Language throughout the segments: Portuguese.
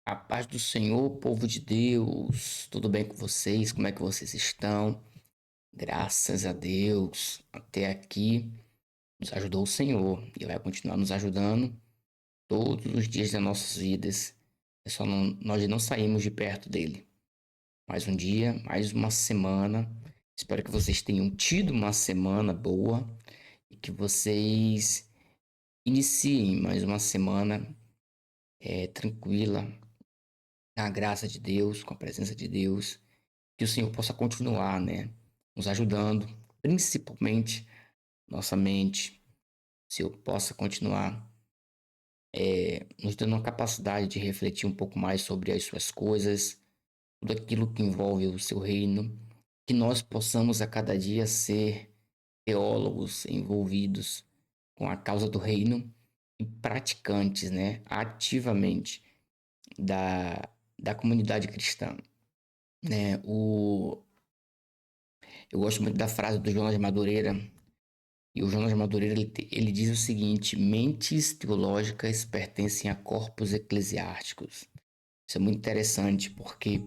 A paz do Senhor, povo de Deus, tudo bem com vocês? Como é que vocês estão? Graças a Deus, até aqui nos ajudou o Senhor e vai continuar nos ajudando todos os dias das nossas vidas. Nós não saímos de perto dele. Mais um dia, mais uma semana. Espero que vocês tenham tido uma semana boa e que vocês iniciem mais uma semana tranquila, na graça de Deus, com a presença de Deus. Que o Senhor possa continuar, né, nos ajudando, principalmente nossa mente. O Senhor possa continuar nos dando a capacidade de refletir um pouco mais sobre as suas coisas, tudo aquilo que envolve o seu reino, que nós possamos a cada dia ser teólogos envolvidos com a causa do reino e praticantes, né, ativamente da, da comunidade cristã, né? Eu gosto muito da frase do Jonas Madureira. E o Jonas Madureira ele diz o seguinte: mentes teológicas pertencem a corpos eclesiásticos. Isso é muito interessante porque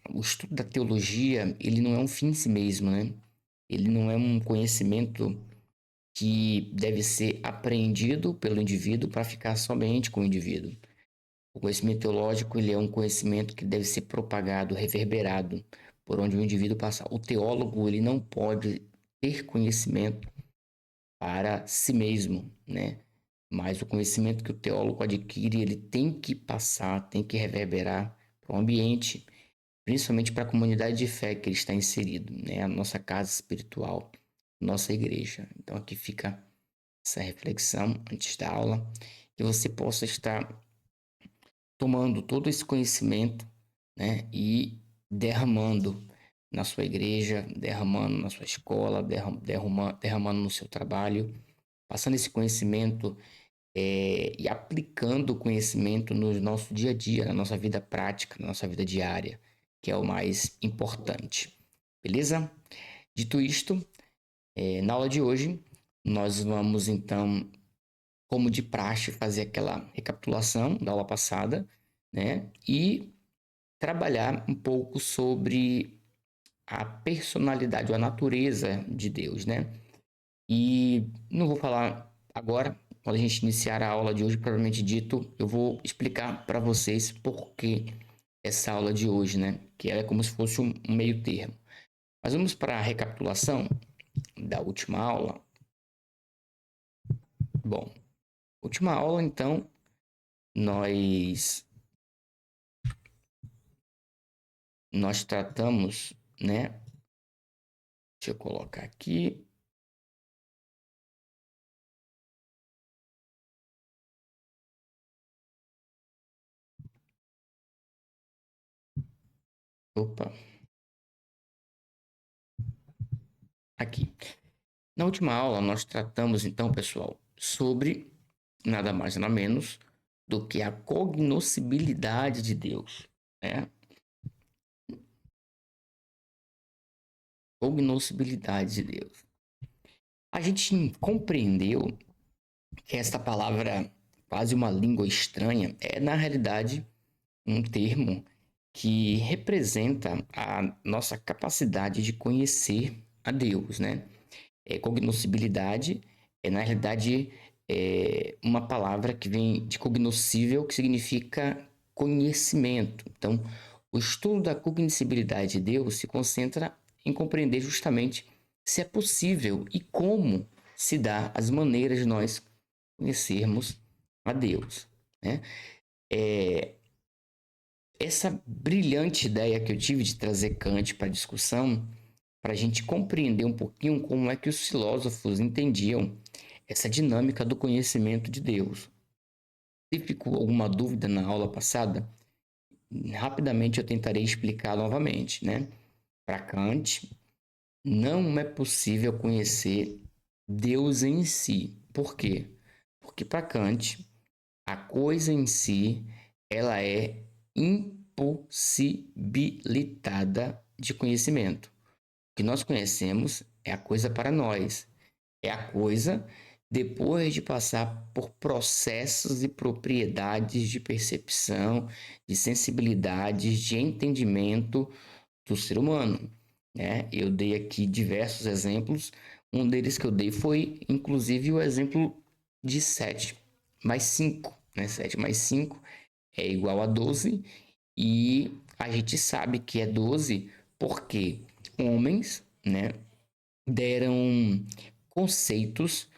o estudo da teologia ele não é um fim em si mesmo, né? Ele não é um conhecimento que deve ser apreendido pelo indivíduo para ficar somente com o indivíduo. O conhecimento teológico ele é um conhecimento que deve ser propagado, reverberado por onde o indivíduo passar. O teólogo ele não pode ter conhecimento para si mesmo, né? Mas o conhecimento que o teólogo adquire, ele tem que passar, tem que reverberar para o ambiente, principalmente para a comunidade de fé que ele está inserido, né? A nossa casa espiritual, nossa igreja. Então aqui fica essa reflexão antes da aula, que você possa estar tomando todo esse conhecimento, né? E derramando na sua igreja, derramando na sua escola, derramando no seu trabalho, passando esse conhecimento e aplicando o conhecimento no nosso dia a dia, na nossa vida prática, na nossa vida diária, que é o mais importante. Beleza? Dito isto, na aula de hoje, nós vamos então, como de praxe, fazer aquela recapitulação da aula passada, né? E trabalhar um pouco sobre a personalidade ou a natureza de Deus, né? E não vou falar agora, quando a gente iniciar a aula de hoje, propriamente dito, eu vou explicar para vocês por que essa aula de hoje, né? Que ela é como se fosse um meio termo. Mas vamos para a recapitulação da última aula. Bom, última aula, então, nós nós tratamos, né? Deixa eu colocar aqui. Opa, aqui. Na última aula, nós tratamos, então, pessoal, sobre nada mais nada menos do que a cognoscibilidade de Deus, né? Cognoscibilidade de Deus. A gente compreendeu que essa palavra, quase uma língua estranha, é na realidade um termo que representa a nossa capacidade de conhecer a Deus, né? Cognoscibilidade é, na realidade, uma palavra que vem de cognoscível, que significa conhecimento. Então, o estudo da cognoscibilidade de Deus se concentra em compreender justamente se é possível e como se dá as maneiras de nós conhecermos a Deus, né? Essa brilhante ideia que eu tive de trazer Kant para a discussão, para a gente compreender um pouquinho como é que os filósofos entendiam essa dinâmica do conhecimento de Deus. Se ficou alguma dúvida na aula passada, rapidamente eu tentarei explicar novamente, né? Para Kant, não é possível conhecer Deus em si. Por quê? Porque para Kant, a coisa em si, ela é impossibilitada de conhecimento. O que nós conhecemos é a coisa para nós, é a coisa depois de passar por processos e propriedades de percepção, de sensibilidades, de entendimento do ser humano, né? Eu dei aqui diversos exemplos. Um deles que eu dei foi, inclusive, o exemplo de 7 mais 5, né? 7 mais 5 é igual a 12 e a gente sabe que é 12 porque homens, né, deram conceitos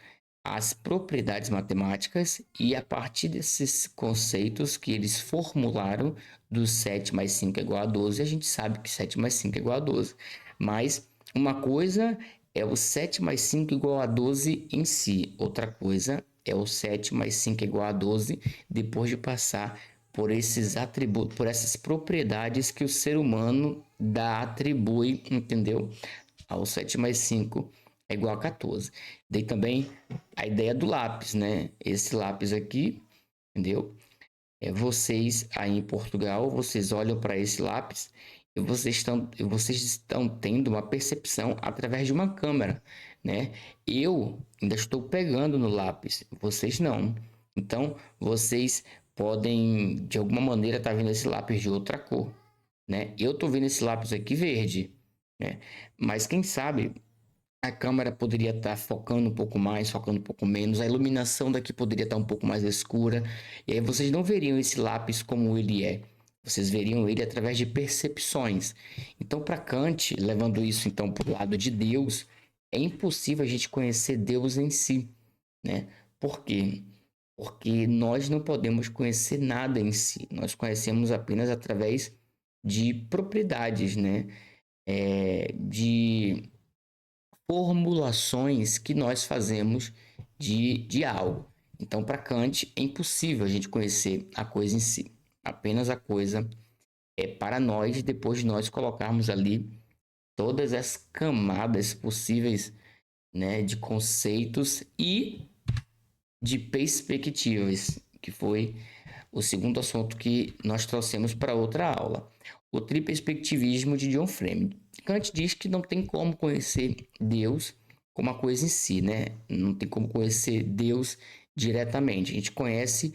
às propriedades matemáticas e a partir desses conceitos que eles formularam do 7 mais 5 é igual a 12, a gente sabe que 7 mais 5 é igual a 12. Mas uma coisa é o 7 mais 5 igual a 12 em si, outra coisa é o 7 mais 5 igual a 12 depois de passar por esses atributos, por essas propriedades que o ser humano atribui, entendeu? Ao 7 mais 5 é igual a 14. Dei também a ideia do lápis, né? Esse lápis aqui, entendeu? Vocês aí em Portugal, vocês olham para esse lápis e vocês estão tendo uma percepção através de uma câmera, né? Eu ainda estou pegando no lápis, vocês não. Então, vocês podem, de alguma maneira, estar vendo esse lápis de outra cor, né? Eu estou vendo esse lápis aqui verde, né? Mas quem sabe a câmera poderia estar focando um pouco mais, focando um pouco menos, a iluminação daqui poderia estar um pouco mais escura, e aí vocês não veriam esse lápis como ele é. Vocês veriam ele através de percepções. Então, para Kant, levando isso então para o lado de Deus, é impossível a gente conhecer Deus em si, né? Por quê? Porque nós não podemos conhecer nada em si. Nós conhecemos apenas através de propriedades, né? De formulações que nós fazemos de algo. Então, para Kant, é impossível a gente conhecer a coisa em si. Apenas a coisa é para nós, depois de nós colocarmos ali todas as camadas possíveis, né, de conceitos e de perspectivas, que foi o segundo assunto que nós trouxemos para outra aula. O triperspectivismo de John Frame. Kant diz que não tem como conhecer Deus como uma coisa em si, né? Não tem como conhecer Deus diretamente. A gente conhece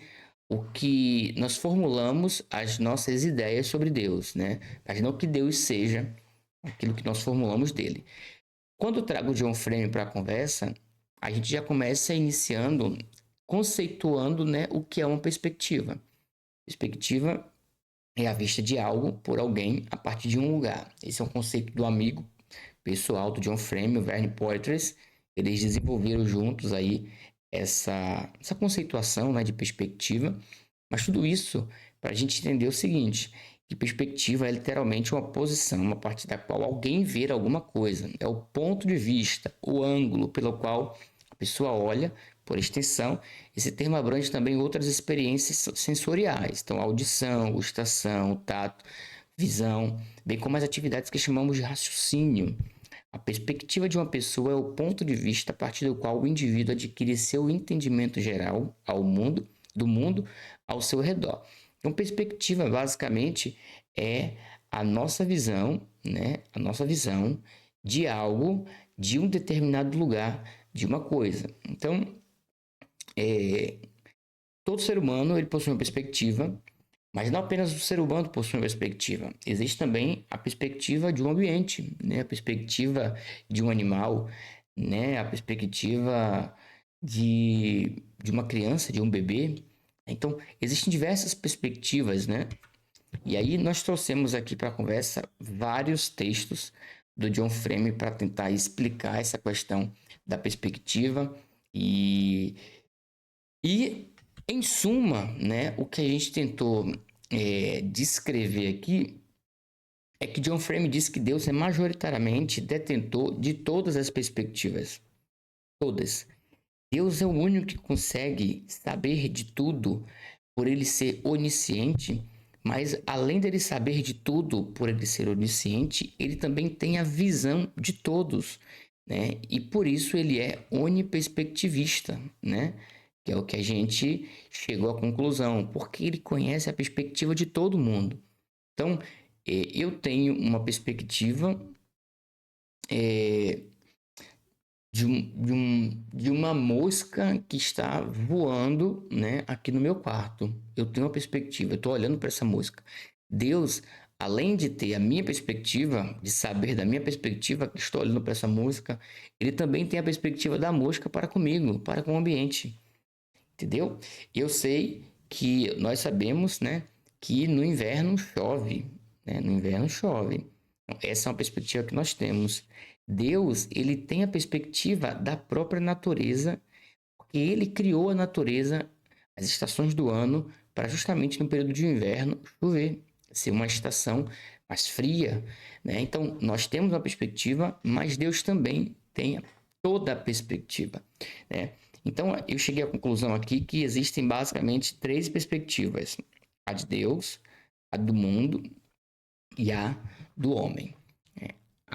o que nós formulamos as nossas ideias sobre Deus, né? Mas não que Deus seja aquilo que nós formulamos dele. Quando eu trago o John Frame para a conversa, a gente já começa iniciando, conceituando, né, o que é uma perspectiva. Perspectiva é a vista de algo por alguém a partir de um lugar. Esse é um conceito do amigo pessoal do John Frame, o Verne Poitras. Eles desenvolveram juntos aí essa conceituação, né, de perspectiva. Mas tudo isso para a gente entender o seguinte, que perspectiva é literalmente uma posição, a partir da qual alguém vê alguma coisa. É o ponto de vista, o ângulo pelo qual a pessoa olha. Por extensão, esse termo abrange também outras experiências sensoriais, então audição, gustação, tato, visão, bem como as atividades que chamamos de raciocínio. A perspectiva de uma pessoa é o ponto de vista a partir do qual o indivíduo adquire seu entendimento geral do mundo ao seu redor. Então, perspectiva basicamente é a nossa visão, né? A nossa visão de algo, de um determinado lugar, de uma coisa. Então, todo ser humano ele possui uma perspectiva, mas não apenas o ser humano possui uma perspectiva. Existe também a perspectiva de um ambiente, né? A perspectiva de um animal, né? A perspectiva de uma criança, de um bebê. Então, existem diversas perspectivas, né? E aí nós trouxemos aqui para a conversa vários textos do John Frame para tentar explicar essa questão da perspectiva e em suma, né, o que a gente tentou descrever aqui é que John Frame diz que Deus é majoritariamente detentor de todas as perspectivas. Todas. Deus é o único que consegue saber de tudo por ele ser onisciente, mas além dele saber de tudo por ele ser onisciente, ele também tem a visão de todos, né? E por isso ele é oniperspectivista, né? Que é o que a gente chegou à conclusão, porque ele conhece a perspectiva de todo mundo. Então, eu tenho uma perspectiva de uma mosca que está voando, né, aqui no meu quarto. Eu tenho uma perspectiva, eu estou olhando para essa mosca. Deus, além de ter a minha perspectiva, de saber da minha perspectiva que estou olhando para essa mosca, ele também tem a perspectiva da mosca para comigo, para com o ambiente. Entendeu? Eu sei que nós sabemos, né, que no inverno chove, né? No inverno chove. Então, essa é uma perspectiva que nós temos. Deus, ele tem a perspectiva da própria natureza, porque ele criou a natureza, as estações do ano, para justamente no período de inverno chover, ser uma estação mais fria, né? Então, nós temos uma perspectiva, mas Deus também tem toda a perspectiva, né? Então, eu cheguei à conclusão aqui que existem basicamente três perspectivas: a de Deus, a do mundo e a do homem.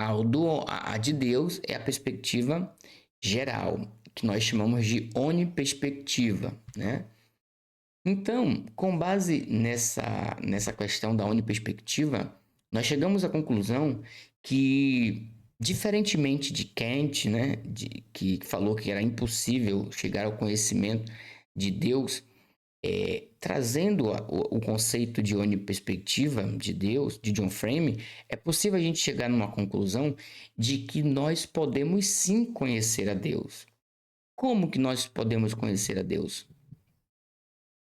A de Deus é a perspectiva geral, que nós chamamos de oniperspectiva, né? Então, com base nessa questão da oniperspectiva, nós chegamos à conclusão que, diferentemente de Kant, né, que falou que era impossível chegar ao conhecimento de Deus, trazendo o conceito de oniperspectiva de Deus, de John Frame, é possível a gente chegar numa conclusão de que nós podemos sim conhecer a Deus. Como que nós podemos conhecer a Deus?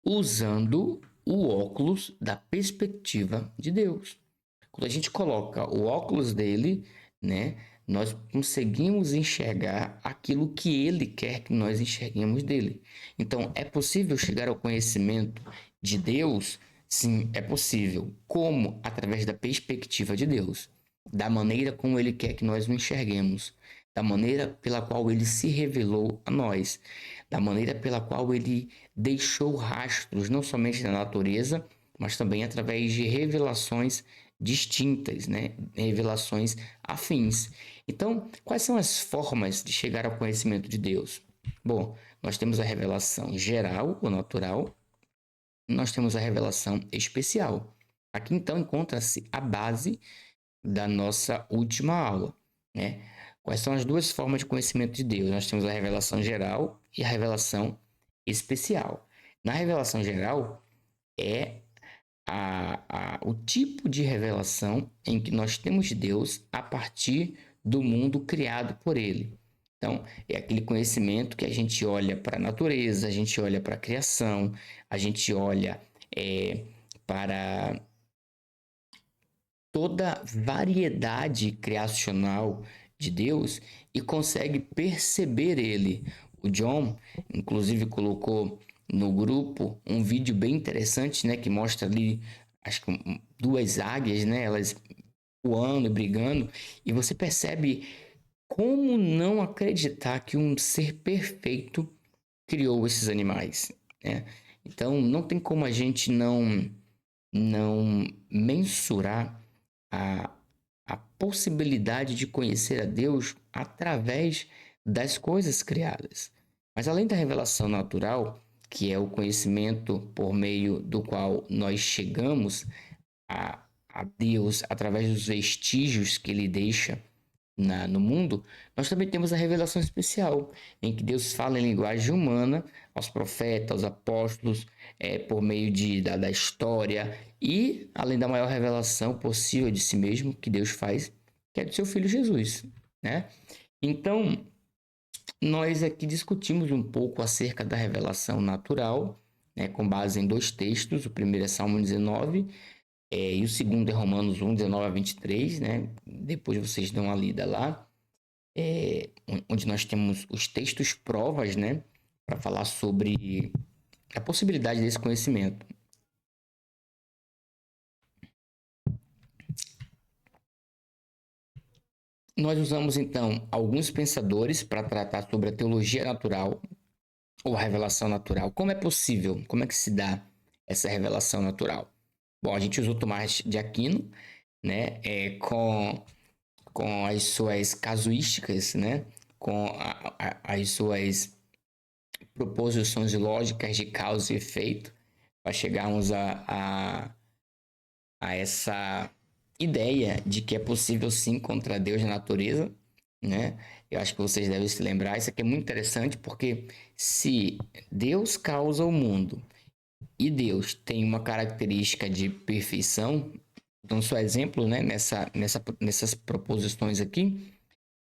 Usando o óculos da perspectiva de Deus. Quando a gente coloca o óculos dele, né, nós conseguimos enxergar aquilo que ele quer que nós enxerguemos dele. Então, é possível chegar ao conhecimento de Deus? Sim, é possível. Como? Através da perspectiva de Deus, da maneira como ele quer que nós o enxerguemos, da maneira pela qual ele se revelou a nós, da maneira pela qual ele deixou rastros, não somente na natureza, mas também através de revelações distintas, né? Revelações afins. Então, quais são as formas de chegar ao conhecimento de Deus? Bom, nós temos a revelação geral ou natural, nós temos a revelação especial. Aqui então encontra-se a base da nossa última aula, né? Quais são as duas formas de conhecimento de Deus? Nós temos a revelação geral e a revelação especial. Na revelação geral é o tipo de revelação em que nós temos Deus a partir do mundo criado por Ele. Então, é aquele conhecimento que a gente olha para a natureza, a gente olha para a criação, a gente olha para toda variedade criacional de Deus e consegue perceber Ele. O John, inclusive, colocou no grupo um vídeo bem interessante, né, que mostra ali, acho que duas águias, né, elas voando e brigando, e você percebe como não acreditar que um ser perfeito criou esses animais, né? Então, não tem como a gente não mensurar a, a possibilidade de conhecer a Deus através das coisas criadas. Mas além da revelação natural, que é o conhecimento por meio do qual nós chegamos a Deus através dos vestígios que ele deixa no mundo, nós também temos a revelação especial, em que Deus fala em linguagem humana aos profetas, aos apóstolos, por meio da história e além da maior revelação possível de si mesmo que Deus faz, que é do seu Filho Jesus, né? Então, nós aqui discutimos um pouco acerca da revelação natural, né, com base em dois textos. O primeiro é Salmo 19, e o segundo é Romanos 1, 19 a 23, né? Depois vocês dão uma lida lá, onde nós temos os textos provas, né? Para falar sobre a possibilidade desse conhecimento. Nós usamos então alguns pensadores para tratar sobre a teologia natural ou a revelação natural. Como é possível? Como é que se dá essa revelação natural? Bom, a gente usou Tomás de Aquino, né? Com as suas casuísticas, né? Com as suas proposições lógicas de causa e efeito, para chegarmos a essa ideia de que é possível sim encontrar Deus na natureza, né? Eu acho que vocês devem se lembrar. Isso aqui é muito interessante porque se Deus causa o mundo e Deus tem uma característica de perfeição, então só exemplo, né, nessas proposições aqui,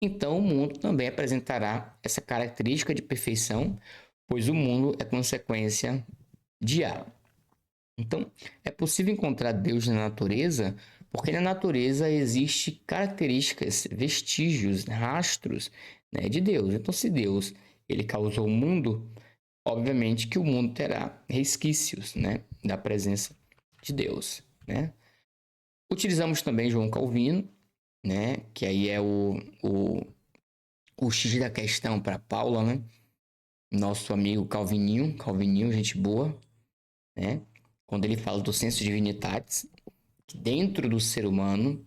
então o mundo também apresentará essa característica de perfeição, pois o mundo é consequência de A. Então, é possível encontrar Deus na natureza, porque na natureza existe características, vestígios, rastros, né, de Deus. Então, se Deus ele causou o mundo, obviamente que o mundo terá resquícios, né, da presença de Deus, né? Utilizamos também João Calvino, né, que aí é o X da questão para Paula, né? Nosso amigo Calvininho, gente boa, né? Quando ele fala do senso divinitatis, que dentro do ser humano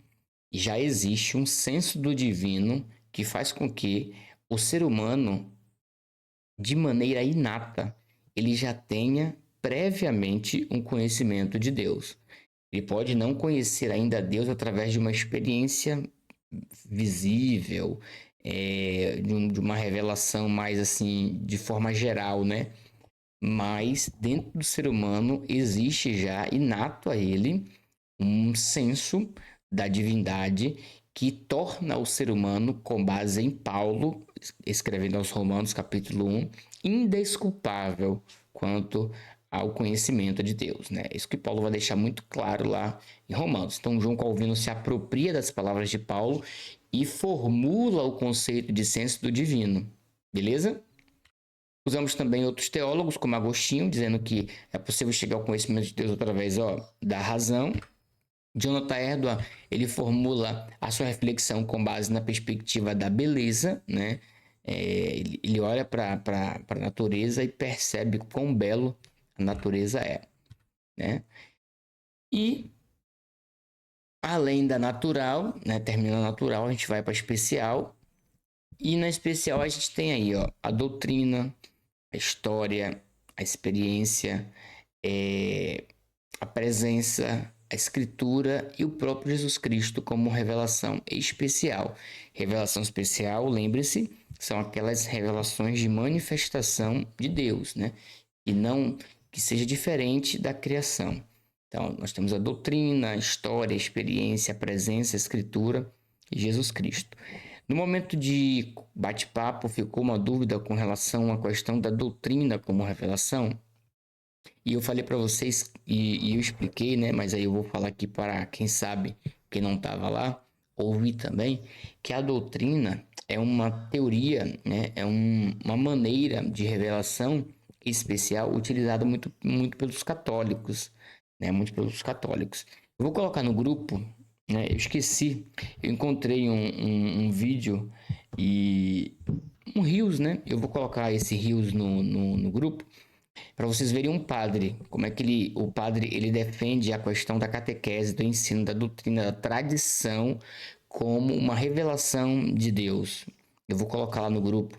já existe um senso do divino que faz com que o ser humano, de maneira inata, ele já tenha previamente um conhecimento de Deus. Ele pode não conhecer ainda Deus através de uma experiência visível, de uma revelação mais assim, de forma geral, né? Mas dentro do ser humano existe já inato a ele um senso da divindade que torna o ser humano, com base em Paulo, escrevendo aos Romanos, capítulo 1, indesculpável quanto ao conhecimento de Deus, né? Isso que Paulo vai deixar muito claro lá em Romanos. Então, João Calvino se apropria das palavras de Paulo e formula o conceito de senso do divino, beleza? Usamos também outros teólogos, como Agostinho, dizendo que é possível chegar ao conhecimento de Deus através da razão. Jonathan Edwards, ele formula a sua reflexão com base na perspectiva da beleza, né? Ele olha para a natureza e percebe quão belo a natureza é, né? E além da natural, né? Termina a natural, a gente vai para a especial. E na especial a gente tem aí, ó, a doutrina, a história, a experiência, a presença, a escritura e o próprio Jesus Cristo como revelação especial. Revelação especial, lembre-se, são aquelas revelações de manifestação de Deus, né? E não que seja diferente da criação. Então, nós temos a doutrina, a história, a experiência, a presença, a escritura e Jesus Cristo. No momento de bate-papo, ficou uma dúvida com relação à questão da doutrina como revelação? E eu falei para vocês e eu expliquei, né? Mas aí eu vou falar aqui para quem sabe, quem não estava lá, ouvir também, que a doutrina é uma teoria, né? Uma maneira de revelação especial utilizada muito pelos católicos, né? Muito pelos católicos. Eu vou colocar no grupo, né? Eu esqueci, eu encontrei um vídeo e um Reels, né? Eu vou colocar esse Reels no grupo para vocês verem um padre, como é que o padre ele defende a questão da catequese, do ensino, da doutrina, da tradição como uma revelação de Deus. Eu vou colocar lá no grupo.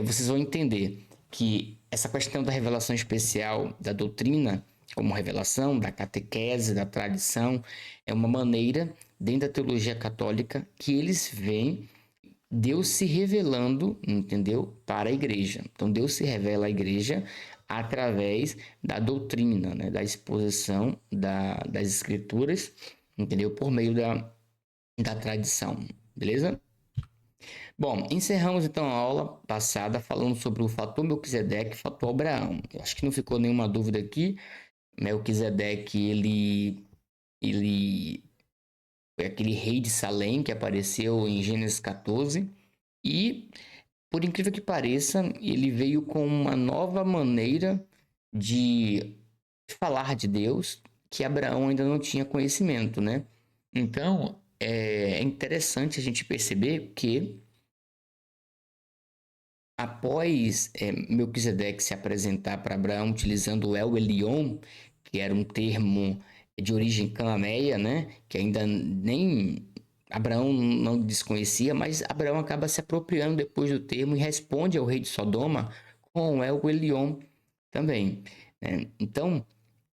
Vocês vão entender que essa questão da revelação especial da doutrina como revelação, da catequese, da tradição, é uma maneira, dentro da teologia católica, que eles veem Deus se revelando, entendeu? Para a igreja. Então, Deus se revela à igreja através da doutrina, né? Da exposição das escrituras, entendeu? Por meio da tradição, beleza? Bom, encerramos então a aula passada falando sobre o fator Melquisedeque e o fator Abraão. Eu acho que não ficou nenhuma dúvida aqui. Melquisedeque, ele foi aquele rei de Salém que apareceu em Gênesis 14 e, por incrível que pareça, ele veio com uma nova maneira de falar de Deus que Abraão ainda não tinha conhecimento, né? Então, é interessante a gente perceber que após Melquisedeque se apresentar para Abraão utilizando o El Elyon, que era um termo de origem cananeia, né? Que ainda nem Abraão não desconhecia, mas Abraão acaba se apropriando depois do termo e responde ao rei de Sodoma com o El Elyon também, né? Então,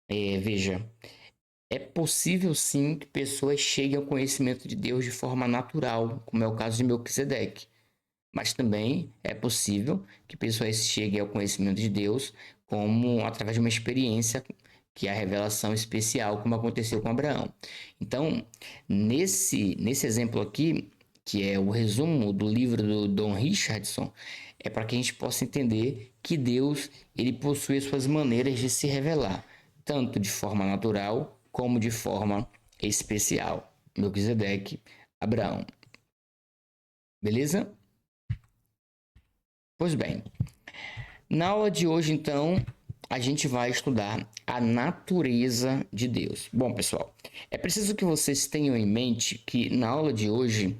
veja, é possível sim que pessoas cheguem ao conhecimento de Deus de forma natural, como é o caso de Melquisedeque. mas também é possível que pessoas cheguem ao conhecimento de Deus como através de uma experiência que é a revelação especial, como aconteceu com Abraão. Então, nesse exemplo aqui, que é o resumo do livro do Don Richardson, é para que a gente possa entender que Deus ele possui suas maneiras de se revelar, tanto de forma natural como de forma especial. Melquisedeque, Abraão. Beleza? Pois bem, na aula de hoje, então, a gente vai estudar a natureza de Deus. Bom, pessoal, é preciso que vocês tenham em mente que na aula de hoje,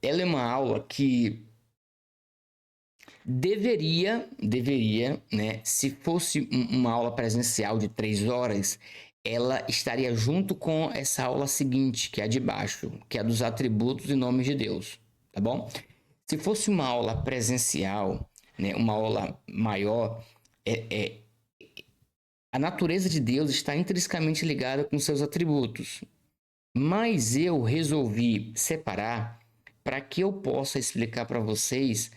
ela é uma aula que deveria, né, se fosse uma aula presencial de 3 horas, ela estaria junto com essa aula seguinte, que é a de baixo, que é a dos atributos e nomes de Deus, tá bom? Se fosse uma aula presencial, né, uma aula maior, a natureza de Deus está intrinsecamente ligada com seus atributos. Mas eu resolvi separar para que eu possa explicar para vocês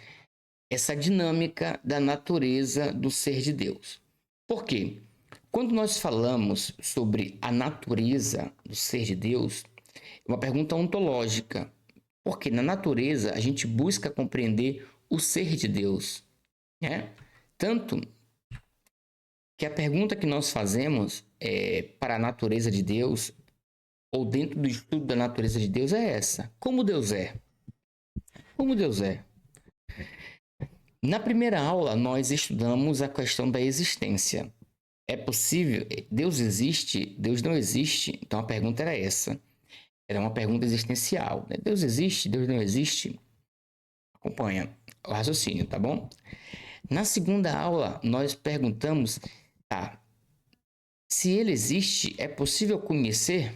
essa dinâmica da natureza do ser de Deus. Por quê? Quando nós falamos sobre a natureza do ser de Deus, é uma pergunta ontológica, porque na natureza a gente busca compreender o ser de Deus, né? Tanto que a pergunta que nós fazemos para a natureza de Deus, ou dentro do estudo da natureza de Deus, é essa: como Deus é? Como Deus é? Na primeira aula, nós estudamos a questão da existência. É possível? Deus existe? Deus não existe? Então a pergunta era essa. Era uma pergunta existencial, né? Deus existe? Deus não existe? Acompanha o raciocínio, tá bom? Na segunda aula, nós perguntamos, tá, se ele existe, é possível conhecer?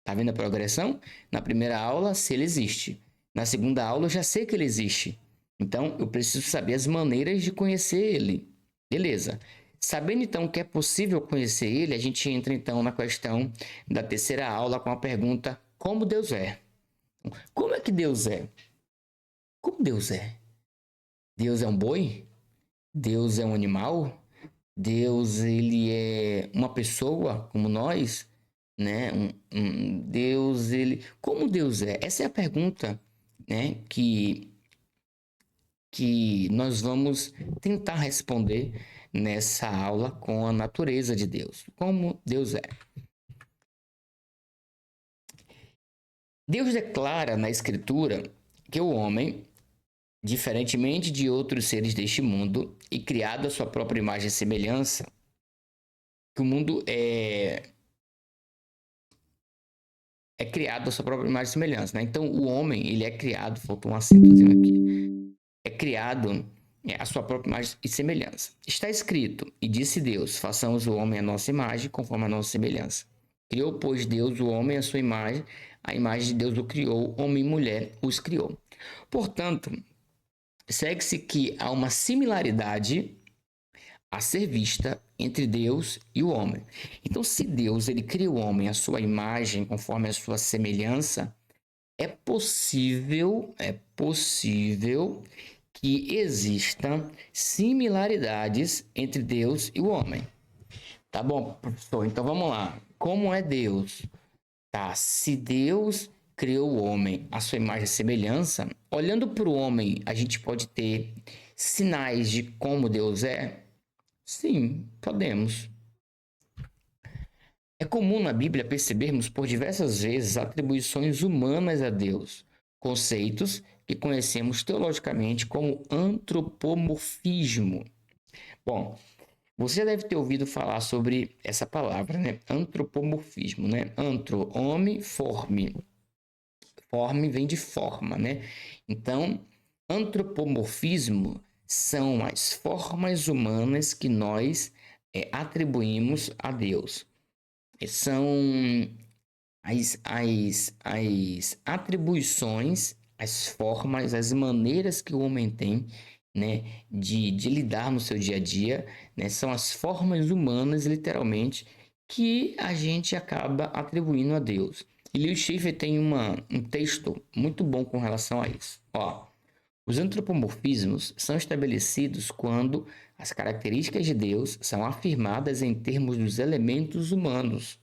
Tá vendo a progressão? Na primeira aula, se ele existe. Na segunda aula, eu já sei que ele existe. Então, eu preciso saber as maneiras de conhecer ele. Beleza. Sabendo então que é possível conhecer ele, a gente entra então na questão da terceira aula com a pergunta: como Deus é? Como é que Deus é? Como Deus é? Deus é um boi? Deus é um animal? Deus ele é uma pessoa como nós, né? Deus ele, como Deus é? Essa é a pergunta, né? Que nós vamos tentar responder nessa aula com a natureza de Deus. Como Deus é? Deus declara na Escritura que o homem, diferentemente de outros seres deste mundo e criado à sua própria imagem e semelhança, que o mundo é criado à sua própria imagem e semelhança, né? Então, o homem, ele é criado, faltou um acentozinho aqui, é criado à sua própria imagem e semelhança. Está escrito, e disse Deus, façamos o homem à nossa imagem, conforme a nossa semelhança. Criou, pois, Deus o homem à sua imagem, a imagem de Deus o criou, homem e mulher os criou. Portanto, segue-se que há uma similaridade a ser vista entre Deus e o homem. Então, se Deus ele cria o homem à sua imagem, conforme a sua semelhança, é possível que existam similaridades entre Deus e o homem. Tá bom, professor? Então vamos lá. Como é Deus? Tá, se Deus criou o homem à sua imagem e semelhança, olhando para o homem, a gente pode ter sinais de como Deus é? Sim, podemos. É comum na Bíblia percebermos por diversas vezes atribuições humanas a Deus, conceitos que conhecemos teologicamente como antropomorfismo. Bom, você já deve ter ouvido falar sobre essa palavra, né? Antropomorfismo, né? Antro, homem, forme. Forme vem de forma, né? Então, antropomorfismo são as formas humanas que nós atribuímos a Deus. São as atribuições, as formas, as maneiras que o homem tem, né, de lidar no seu dia a dia, né, são as formas humanas, literalmente, que a gente acaba atribuindo a Deus. E Leo Schaefer tem um texto muito bom com relação a isso. Ó, os antropomorfismos são estabelecidos quando as características de Deus são afirmadas em termos dos elementos humanos.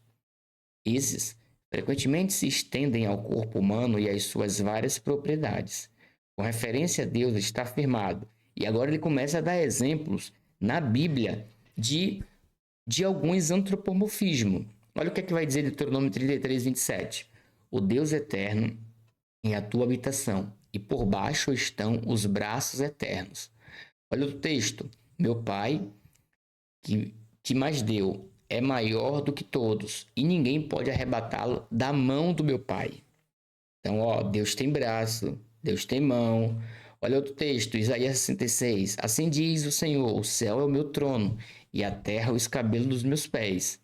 Esses frequentemente se estendem ao corpo humano e às suas várias propriedades. Com referência a Deus está afirmado. E agora ele começa a dar exemplos na Bíblia de alguns antropomorfismos. Olha o que é que vai dizer Deuteronômio 33, 27. O Deus eterno em a tua habitação, e por baixo estão os braços eternos. Olha o texto. Meu Pai, que mais deu, é maior do que todos, e ninguém pode arrebatá-lo da mão do meu Pai. Então, ó, Deus tem braço, Deus tem mão. Olha outro texto, Isaías 66. Assim diz o Senhor: o céu é o meu trono, e a terra o escabelo dos meus pés.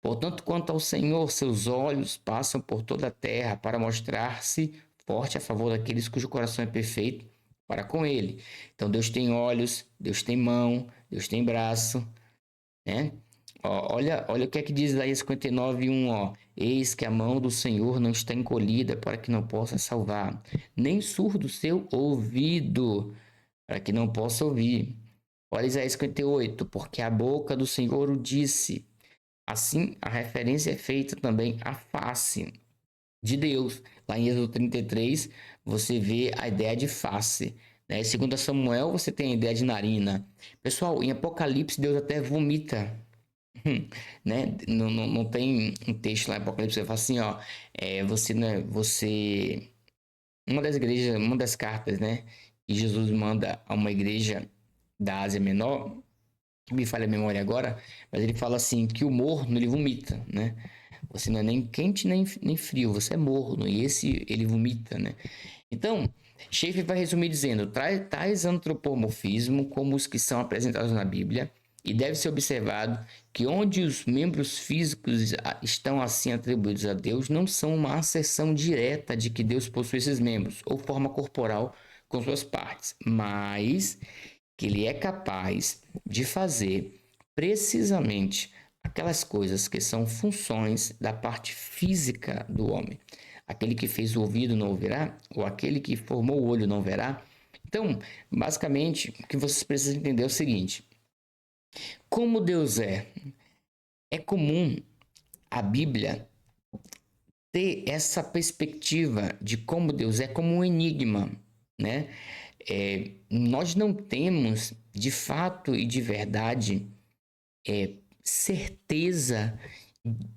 Portanto, quanto ao Senhor, seus olhos passam por toda a terra para mostrar-se forte a favor daqueles cujo coração é perfeito para com ele. Então, Deus tem olhos, Deus tem mão, Deus tem braço, né? Ó, olha o que é que diz Isaías 59, 1, ó. Eis que a mão do Senhor não está encolhida para que não possa salvar, nem surdo seu ouvido para que não possa ouvir. Olha Isaías 58, porque a boca do Senhor o disse. Assim, a referência é feita também à face de Deus. Lá em Êxodo 33, você vê a ideia de face. Né? Segundo Samuel, você tem a ideia de narina. Pessoal, em Apocalipse, Deus até vomita. Né? Não tem um texto lá em Apocalipse que fala assim, ó, você, né, você... Uma das igrejas, uma das cartas, né, que Jesus manda a uma igreja da Ásia Menor, que me falha a memória agora, mas ele fala assim, que o morno, ele vomita, né? Você não é nem quente nem frio, você é morno, e esse ele vomita, né? Então, Schaeffer vai resumir dizendo: tais antropomorfismos, como os que são apresentados na Bíblia, e deve ser observado que onde os membros físicos estão assim atribuídos a Deus, não são uma asserção direta de que Deus possui esses membros, ou forma corporal com suas partes, mas que ele é capaz de fazer precisamente aquelas coisas que são funções da parte física do homem. Aquele que fez o ouvido não ouvirá, ou aquele que formou o olho não verá. Então, basicamente, o que vocês precisam entender é o seguinte: como Deus é comum a Bíblia ter essa perspectiva de como Deus é como um enigma, né? Nós não temos, de fato e de verdade, certeza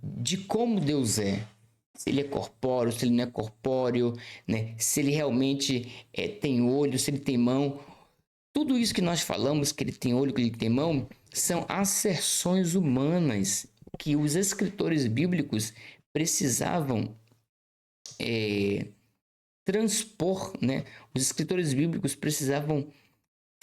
de como Deus é. Se ele é corpóreo, se ele não é corpóreo, né? Se ele realmente tem olho, se ele tem mão. Tudo isso que nós falamos, que ele tem olho, que ele tem mão, são asserções humanas que os escritores bíblicos precisavam transpor, né? Os escritores bíblicos precisavam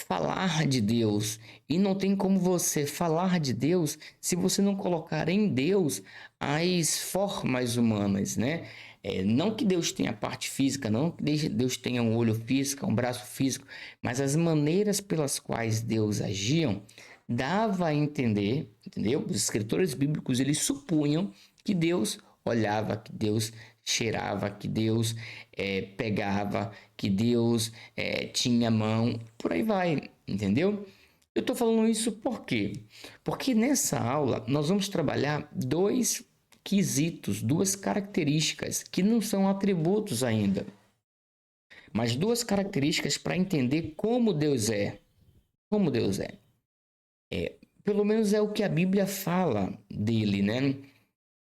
falar de Deus. E não tem como você falar de Deus se você não colocar em Deus as formas humanas, né? Não que Deus tenha parte física, não que Deus tenha um olho físico, um braço físico, mas as maneiras pelas quais Deus agiam dava a entender, entendeu? Os escritores bíblicos, eles supunham que Deus olhava, que Deus cheirava, que Deus pegava, que Deus tinha mão, por aí vai, entendeu? Eu estou falando isso por quê? Porque nessa aula nós vamos trabalhar dois quesitos, duas características que não são atributos ainda, mas duas características para entender como Deus é. Como Deus é. Pelo menos é o que a Bíblia fala dele, né?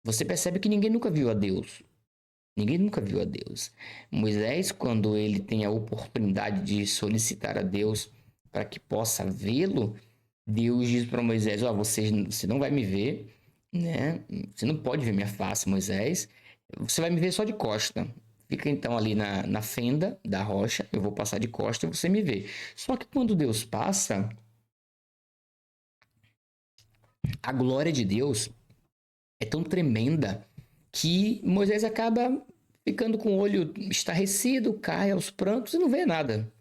Você percebe que ninguém nunca viu a Deus. Ninguém nunca viu a Deus. Moisés, quando ele tem a oportunidade de solicitar a Deus para que possa vê-lo, Deus diz para Moisés: ó, você não vai me ver, né? Você não pode ver minha face, Moisés. Você vai me ver só de costa. Fica então ali na fenda da rocha, eu vou passar de costa e você me vê. Só que quando Deus passa, a glória de Deus é tão tremenda que Moisés acaba ficando com o olho estarrecido, cai aos prantos e não vê nada.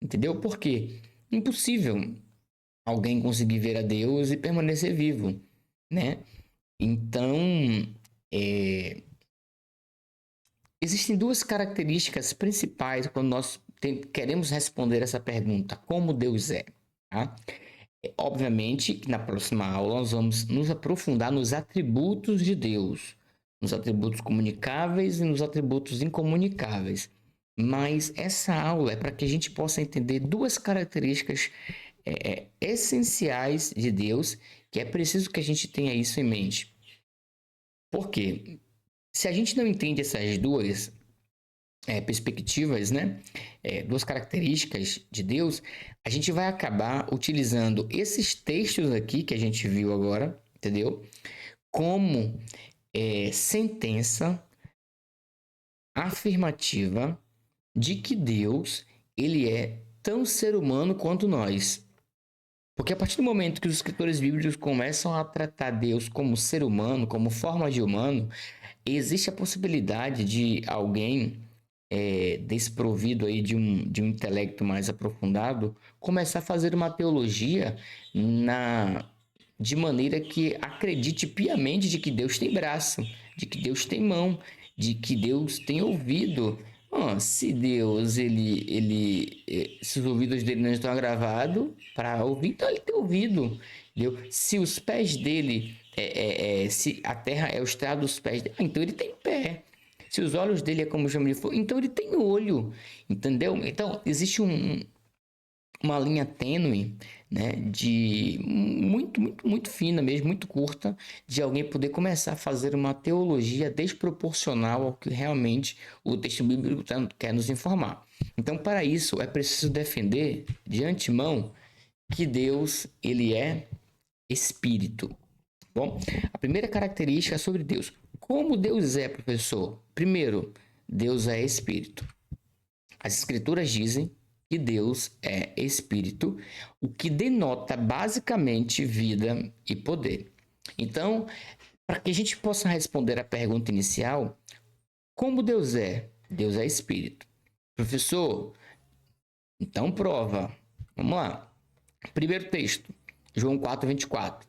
Entendeu? Por quê? Impossível alguém conseguir ver a Deus e permanecer vivo, né? Então, existem duas características principais quando nós queremos responder essa pergunta: como Deus é? Tá? Obviamente que na próxima aula nós vamos nos aprofundar nos atributos de Deus, nos atributos comunicáveis e nos atributos incomunicáveis. Mas essa aula é para que a gente possa entender duas características essenciais de Deus, que é preciso que a gente tenha isso em mente. Por quê? Se a gente não entende essas duas perspectivas, né? Duas características de Deus, a gente vai acabar utilizando esses textos aqui que a gente viu agora, entendeu? Como sentença afirmativa de que Deus, ele é tão ser humano quanto nós. Porque a partir do momento que os escritores bíblicos começam a tratar Deus como ser humano, como forma de humano, existe a possibilidade de alguém desprovido aí de um intelecto mais aprofundado começar a fazer uma teologia de maneira que acredite piamente de que Deus tem braço, de que Deus tem mão, de que Deus tem ouvido. Se Deus, se os ouvidos dele não estão agravados para ouvir, então ele tem ouvido. Entendeu? Se os pés dele, se a terra é o estrado dos pés dele, então ele tem pé. Se os olhos dele é como chama de fogo, então ele tem olho, entendeu? Então existe uma linha tênue, né, de muito fina mesmo, muito curta, de alguém poder começar a fazer uma teologia desproporcional ao que realmente o texto bíblico quer nos informar. Então, para isso, é preciso defender de antemão que Deus, ele é espírito. Bom, a primeira característica sobre Deus. Como Deus é, professor? Primeiro, Deus é espírito. As escrituras dizem que Deus é espírito, o que denota basicamente vida e poder. Então, para que a gente possa responder a pergunta inicial, como Deus é? Deus é espírito. Professor, então prova. Vamos lá. Primeiro texto, João 4:24.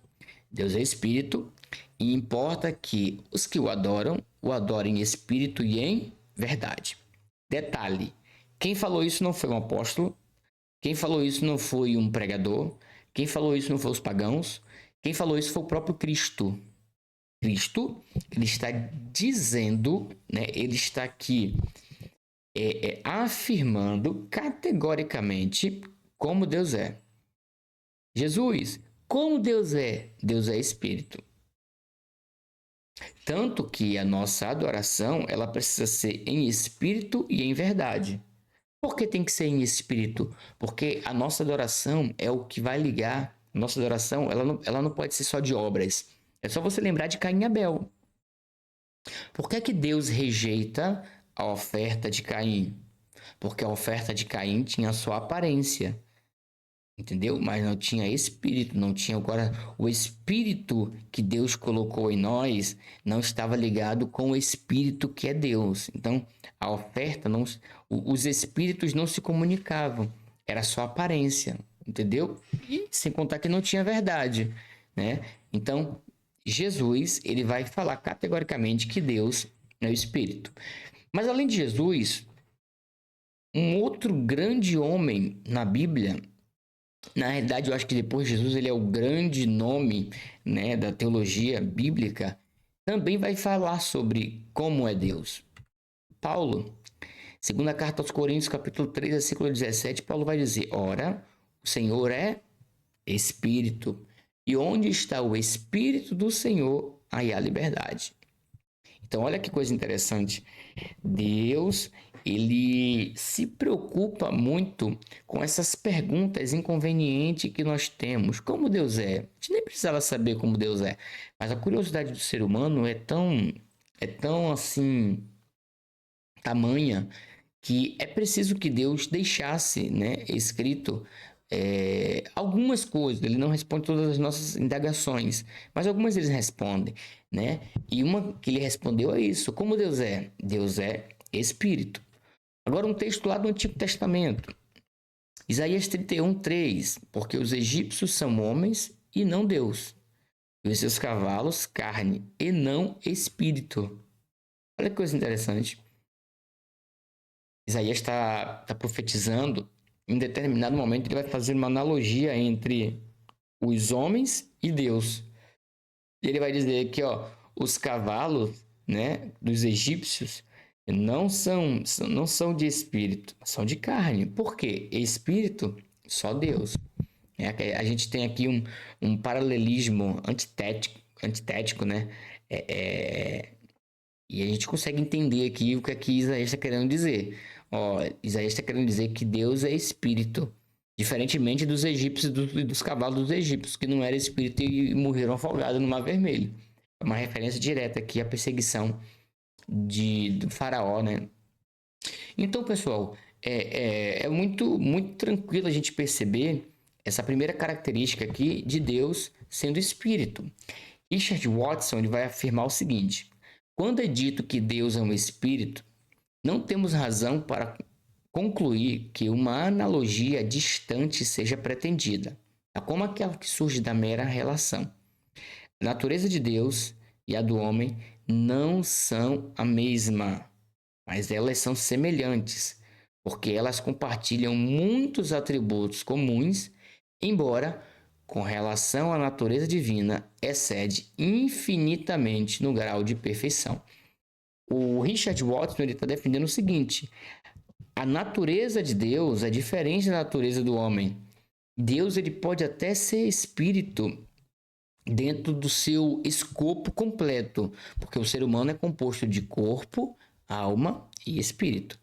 Deus é espírito e importa que os que o adorem em espírito e em verdade. Detalhe, quem falou isso não foi um apóstolo, quem falou isso não foi um pregador, quem falou isso não foi os pagãos, quem falou isso foi o próprio Cristo. Cristo, ele está dizendo, né, ele está aqui afirmando categoricamente como Deus é. Jesus, como Deus é? Deus é espírito. Tanto que a nossa adoração, ela precisa ser em espírito e em verdade. Por que tem que ser em espírito? Porque a nossa adoração é o que vai ligar. A nossa adoração, ela não pode ser só de obras. É só você lembrar de Caim e Abel. Por que Deus rejeita a oferta de Caim? Porque a oferta de Caim tinha a sua aparência. Entendeu? Mas não tinha espírito, não tinha agora o espírito que Deus colocou em nós, não estava ligado com o espírito que é Deus. Então, a oferta não, os espíritos não se comunicavam, era só aparência, entendeu? E sem contar que não tinha verdade, né? Então, Jesus, ele vai falar categoricamente que Deus é o espírito. Mas além de Jesus, um outro grande homem na Bíblia, na realidade, eu acho que depois Jesus ele é o grande nome, né, da teologia bíblica, também vai falar sobre como é Deus. Paulo, segunda carta aos Coríntios, capítulo 3, versículo 17, Paulo vai dizer: ora, o Senhor é Espírito, e onde está o Espírito do Senhor, aí há liberdade. Então, olha que coisa interessante. Deus, ele se preocupa muito com essas perguntas inconvenientes que nós temos. Como Deus é? A gente nem precisava saber como Deus é. Mas a curiosidade do ser humano é tão assim, tamanha, que é preciso que Deus deixasse, né, escrito algumas coisas. Ele não responde todas as nossas indagações, mas algumas ele responde, né? E uma que ele respondeu é isso: como Deus é? Deus é espírito. Agora um texto lá do Antigo Testamento, Isaías 31:3, porque os egípcios são homens e não Deus, e os seus cavalos carne e não espírito. Olha que coisa interessante. Isaías está profetizando, em determinado momento ele vai fazer uma analogia entre os homens e Deus. E ele vai dizer que, ó, os cavalos, né, dos egípcios não são de espírito, são de carne. Por quê? Espírito, só Deus. A gente tem aqui um paralelismo antitético, né? É, é, e a gente consegue entender aqui o que aqui Isaías está querendo dizer. Ó, Isaías está querendo dizer que Deus é espírito, diferentemente dos egípcios e dos cavalos dos egípcios, que não era espírito e morreram afogados no Mar Vermelho. É uma referência direta aqui à perseguição do faraó, né? Então, pessoal, é muito tranquilo a gente perceber essa primeira característica aqui de Deus sendo espírito. Richard Watson ele vai afirmar o seguinte: quando é dito que Deus é um espírito, não temos razão para concluir que uma analogia distante seja pretendida, como aquela que surge da mera relação. A natureza de Deus e a do homem não são a mesma, mas elas são semelhantes, porque elas compartilham muitos atributos comuns, embora, com relação à natureza divina, excede infinitamente no grau de perfeição. O Richard Watson está defendendo o seguinte: a natureza de Deus é diferente da natureza do homem. Deus ele pode até ser espírito dentro do seu escopo completo, porque o ser humano é composto de corpo, alma e espírito.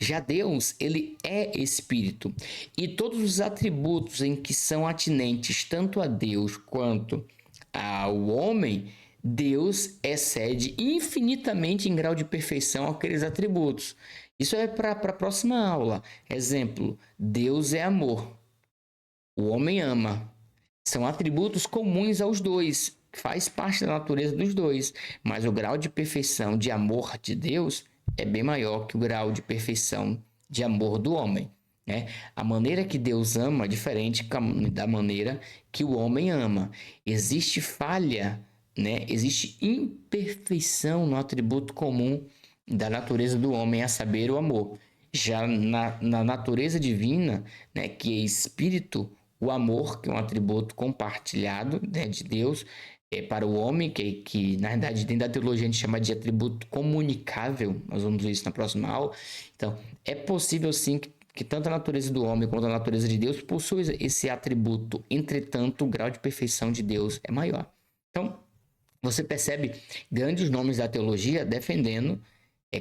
Já Deus, ele é espírito, e todos os atributos em que são atinentes tanto a Deus quanto ao homem, Deus excede infinitamente em grau de perfeição aqueles atributos. Isso é para a próxima aula. Exemplo: Deus é amor, o homem ama. São atributos comuns aos dois, faz parte da natureza dos dois, mas o grau de perfeição de amor de Deus é bem maior que o grau de perfeição de amor do homem. Né? A maneira que Deus ama é diferente da maneira que o homem ama. Existe falha, né? Existe imperfeição no atributo comum da natureza do homem, a saber, o amor. Já na natureza divina, né, que é espírito, o amor, que é um atributo compartilhado, né, de Deus, para o homem, que na verdade dentro da teologia a gente chama de atributo comunicável. Nós vamos ver isso na próxima aula. Então, é possível sim que tanto a natureza do homem quanto a natureza de Deus possuem esse atributo. Entretanto, o grau de perfeição de Deus é maior. Então, você percebe grandes nomes da teologia defendendo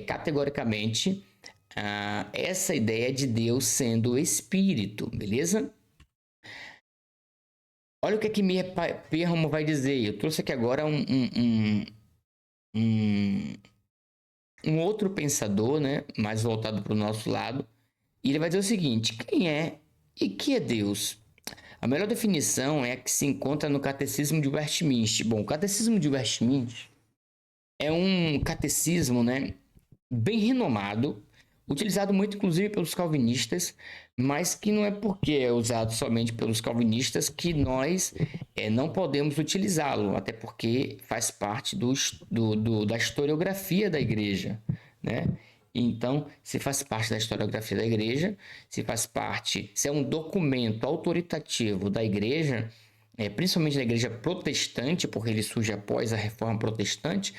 categoricamente essa ideia de Deus sendo espírito, beleza? Olha o que aqui Meir Perham vai dizer. Eu trouxe aqui agora um outro pensador, né, mais voltado para o nosso lado, e ele vai dizer o seguinte: quem é e que é Deus? A melhor definição é a que se encontra no Catecismo de Westminster. Bom, o Catecismo de Westminster é um catecismo, né, bem renomado, utilizado muito inclusive pelos calvinistas, mas que não é porque é usado somente pelos calvinistas que nós não podemos utilizá-lo, até porque faz parte da historiografia da igreja, né? Então, se faz parte da historiografia da igreja, se é um documento autoritativo da igreja, principalmente da igreja protestante, porque ele surge após a reforma protestante,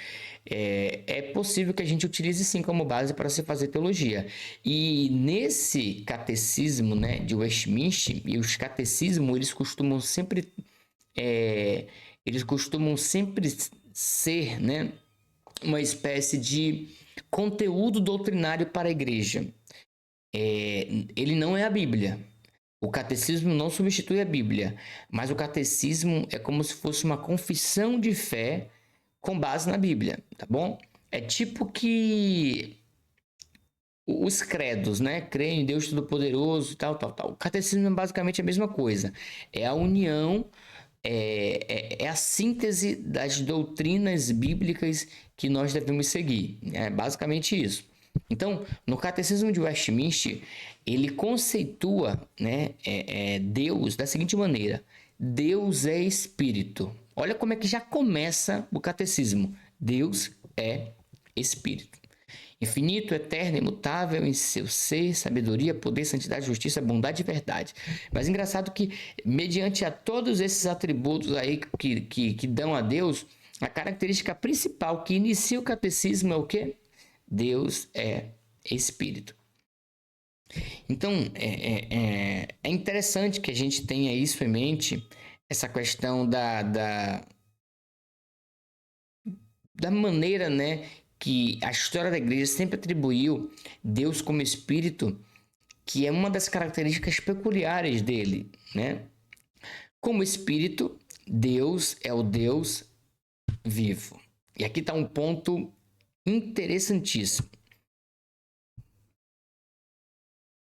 é possível que a gente utilize sim como base para se fazer teologia. E nesse catecismo, né, de Westminster, e os catecismos eles costumam sempre ser, né, uma espécie de conteúdo doutrinário para a igreja. Ele não é a Bíblia. O catecismo não substitui a Bíblia, mas o catecismo é como se fosse uma confissão de fé com base na Bíblia, tá bom? É tipo que os credos, né? Creio em Deus Todo-Poderoso, tal. O catecismo é basicamente a mesma coisa. É a união, é a síntese das doutrinas bíblicas que nós devemos seguir. É basicamente isso. Então, no Catecismo de Westminster, ele conceitua, né, Deus da seguinte maneira: Deus é espírito. Olha como é que já começa o catecismo. Deus é espírito. Infinito, eterno, imutável em seu ser, sabedoria, poder, santidade, justiça, bondade e verdade. Mas engraçado que, mediante a todos esses atributos aí que dão a Deus, a característica principal que inicia o catecismo é o quê? Deus é Espírito. Então, é interessante que a gente tenha isso em mente, essa questão da maneira, né, que a história da igreja sempre atribuiu Deus como Espírito, que é uma das características peculiares dele, né? Como Espírito, Deus é o Deus vivo. E aqui está um ponto interessantíssimo.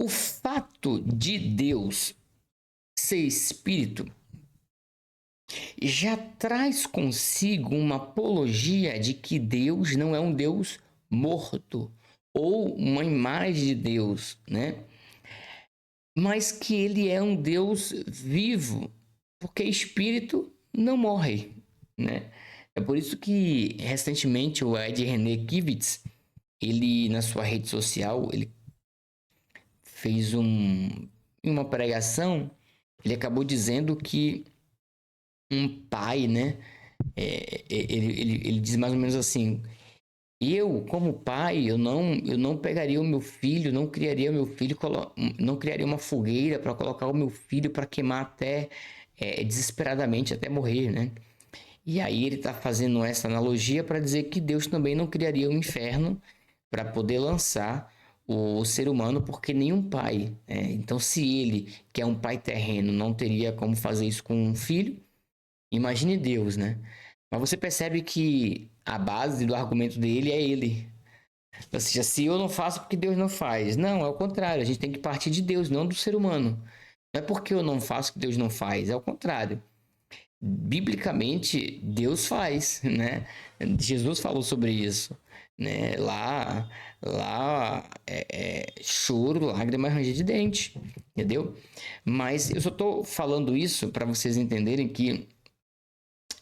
O fato de Deus ser Espírito já traz consigo uma apologia de que Deus não é um Deus morto ou uma imagem de Deus, né? Mas que ele é um Deus vivo, porque espírito não morre, né? É por isso que recentemente o Ed René Kivitz, ele na sua rede social, ele fez uma pregação, ele acabou dizendo que um pai, né? Ele diz mais ou menos assim: eu, como pai, eu não pegaria o meu filho, não criaria o meu filho, não criaria uma fogueira para colocar o meu filho para queimar até desesperadamente até morrer, né? E aí ele está fazendo essa analogia para dizer que Deus também não criaria um inferno para poder lançar o ser humano, porque nenhum pai, né? Então, se ele, que é um pai terreno, não teria como fazer isso com um filho, imagine Deus, né? Mas você percebe que a base do argumento dele é ele. Ou seja, se eu não faço, porque Deus não faz. Não, é o contrário. A gente tem que partir de Deus, não do ser humano. Não é porque eu não faço que Deus não faz. É o contrário. Biblicamente, Deus faz, né? Jesus falou sobre isso, né? Lá choro, lágrima, ranger de dente, entendeu? Mas eu só estou falando isso para vocês entenderem que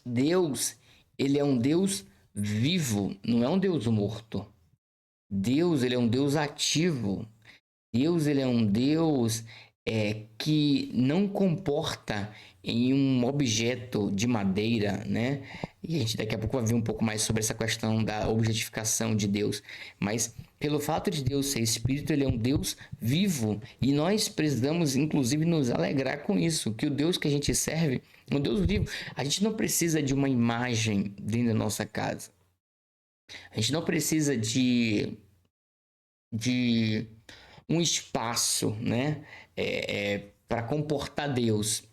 Deus, ele é um Deus vivo, não é um Deus morto. Deus, ele é um Deus ativo. Deus, ele é um Deus que não comporta em um objeto de madeira, né? E a gente daqui a pouco vai ver um pouco mais sobre essa questão da objetificação de Deus. Mas pelo fato de Deus ser Espírito, ele é um Deus vivo. E nós precisamos, inclusive, nos alegrar com isso, que o Deus que a gente serve é um Deus vivo. A gente não precisa de uma imagem dentro da nossa casa. A gente não precisa de um espaço, né, para comportar Deus.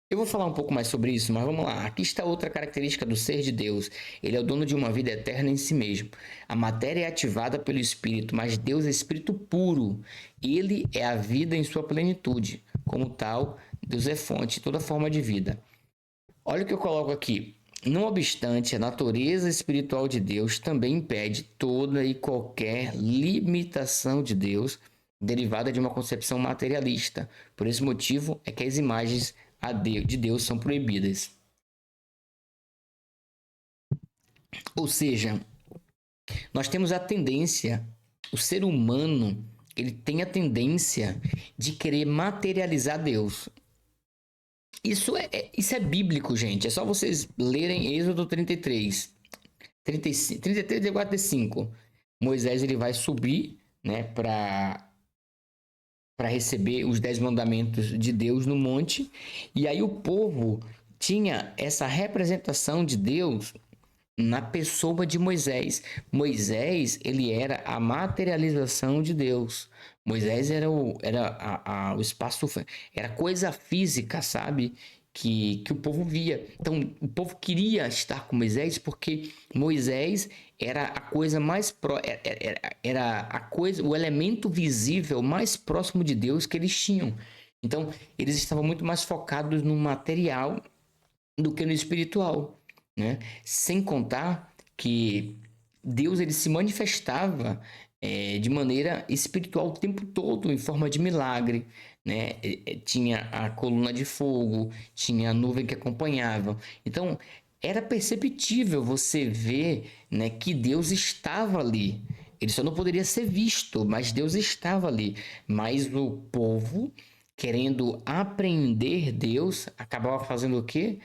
Eu vou falar um pouco mais sobre isso, mas vamos lá. Aqui está outra característica do ser de Deus. Ele é o dono de uma vida eterna em si mesmo. A matéria é ativada pelo Espírito, mas Deus é Espírito puro. Ele é a vida em sua plenitude. Como tal, Deus é fonte de toda forma de vida. Olha o que eu coloco aqui. Não obstante, a natureza espiritual de Deus também impede toda e qualquer limitação de Deus derivada de uma concepção materialista. Por esse motivo é que as imagens de Deus são proibidas. Ou seja, nós temos a tendência, o ser humano, ele tem a tendência de querer materializar Deus. Isso é bíblico, gente. É só vocês lerem Êxodo 33, 35, 33 e 45. Moisés ele vai subir, né, para receber os 10 mandamentos de Deus no monte. E aí o povo tinha essa representação de Deus na pessoa de Moisés. Moisés, ele era a materialização de Deus. Moisés era o espaço, era coisa física, sabe? Que o povo via. Então, o povo queria estar com Moisés porque Moisés era a coisa mais era a coisa, o elemento visível mais próximo de Deus que eles tinham. Então, eles estavam muito mais focados no material do que no espiritual, né? Sem contar que Deus ele se manifestava de maneira espiritual o tempo todo, em forma de milagre, né? Tinha a coluna de fogo, tinha a nuvem que acompanhava. Então, era perceptível você ver, né, que Deus estava ali. Ele só não poderia ser visto, mas Deus estava ali. Mas o povo, querendo apreender Deus, acabava fazendo o quê?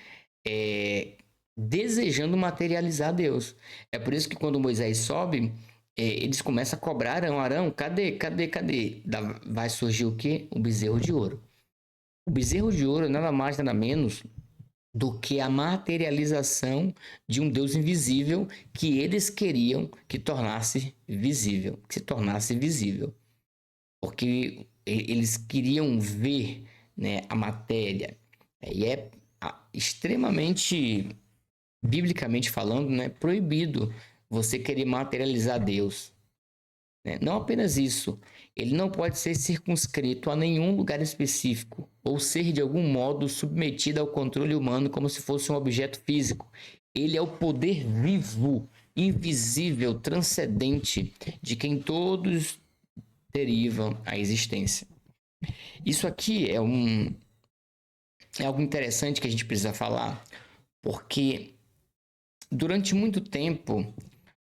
Desejando materializar Deus. É por isso que quando Moisés sobe, eles começam a cobrar Arão. Arão, cadê? Vai surgir o quê? O bezerro de ouro. O bezerro de ouro é nada mais, nada menos do que a materialização de um Deus invisível que eles queriam que tornasse visível, que se tornasse visível. Porque eles queriam ver, né, a matéria. E é extremamente, biblicamente falando, né, proibido você querer materializar Deus. Né? Não apenas isso, ele não pode ser circunscrito a nenhum lugar específico ou ser de algum modo submetido ao controle humano como se fosse um objeto físico. Ele é o poder vivo, invisível, transcendente, de quem todos derivam a existência. Isso aqui é algo interessante que a gente precisa falar, porque durante muito tempo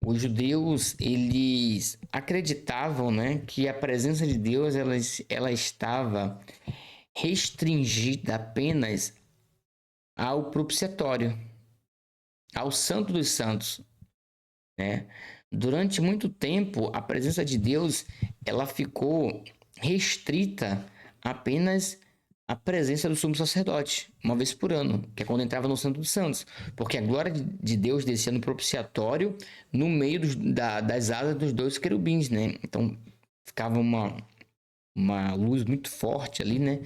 os judeus, eles acreditavam, né, que a presença de Deus ela estava restringida apenas ao propiciatório, ao Santo dos Santos, né? Durante muito tempo, a presença de Deus ela ficou restrita apenas à presença do sumo sacerdote, uma vez por ano, que é quando entrava no Santo dos Santos, porque a glória de Deus descia no propiciatório no meio das asas dos dois querubins, né? Então ficava uma luz muito forte ali, né?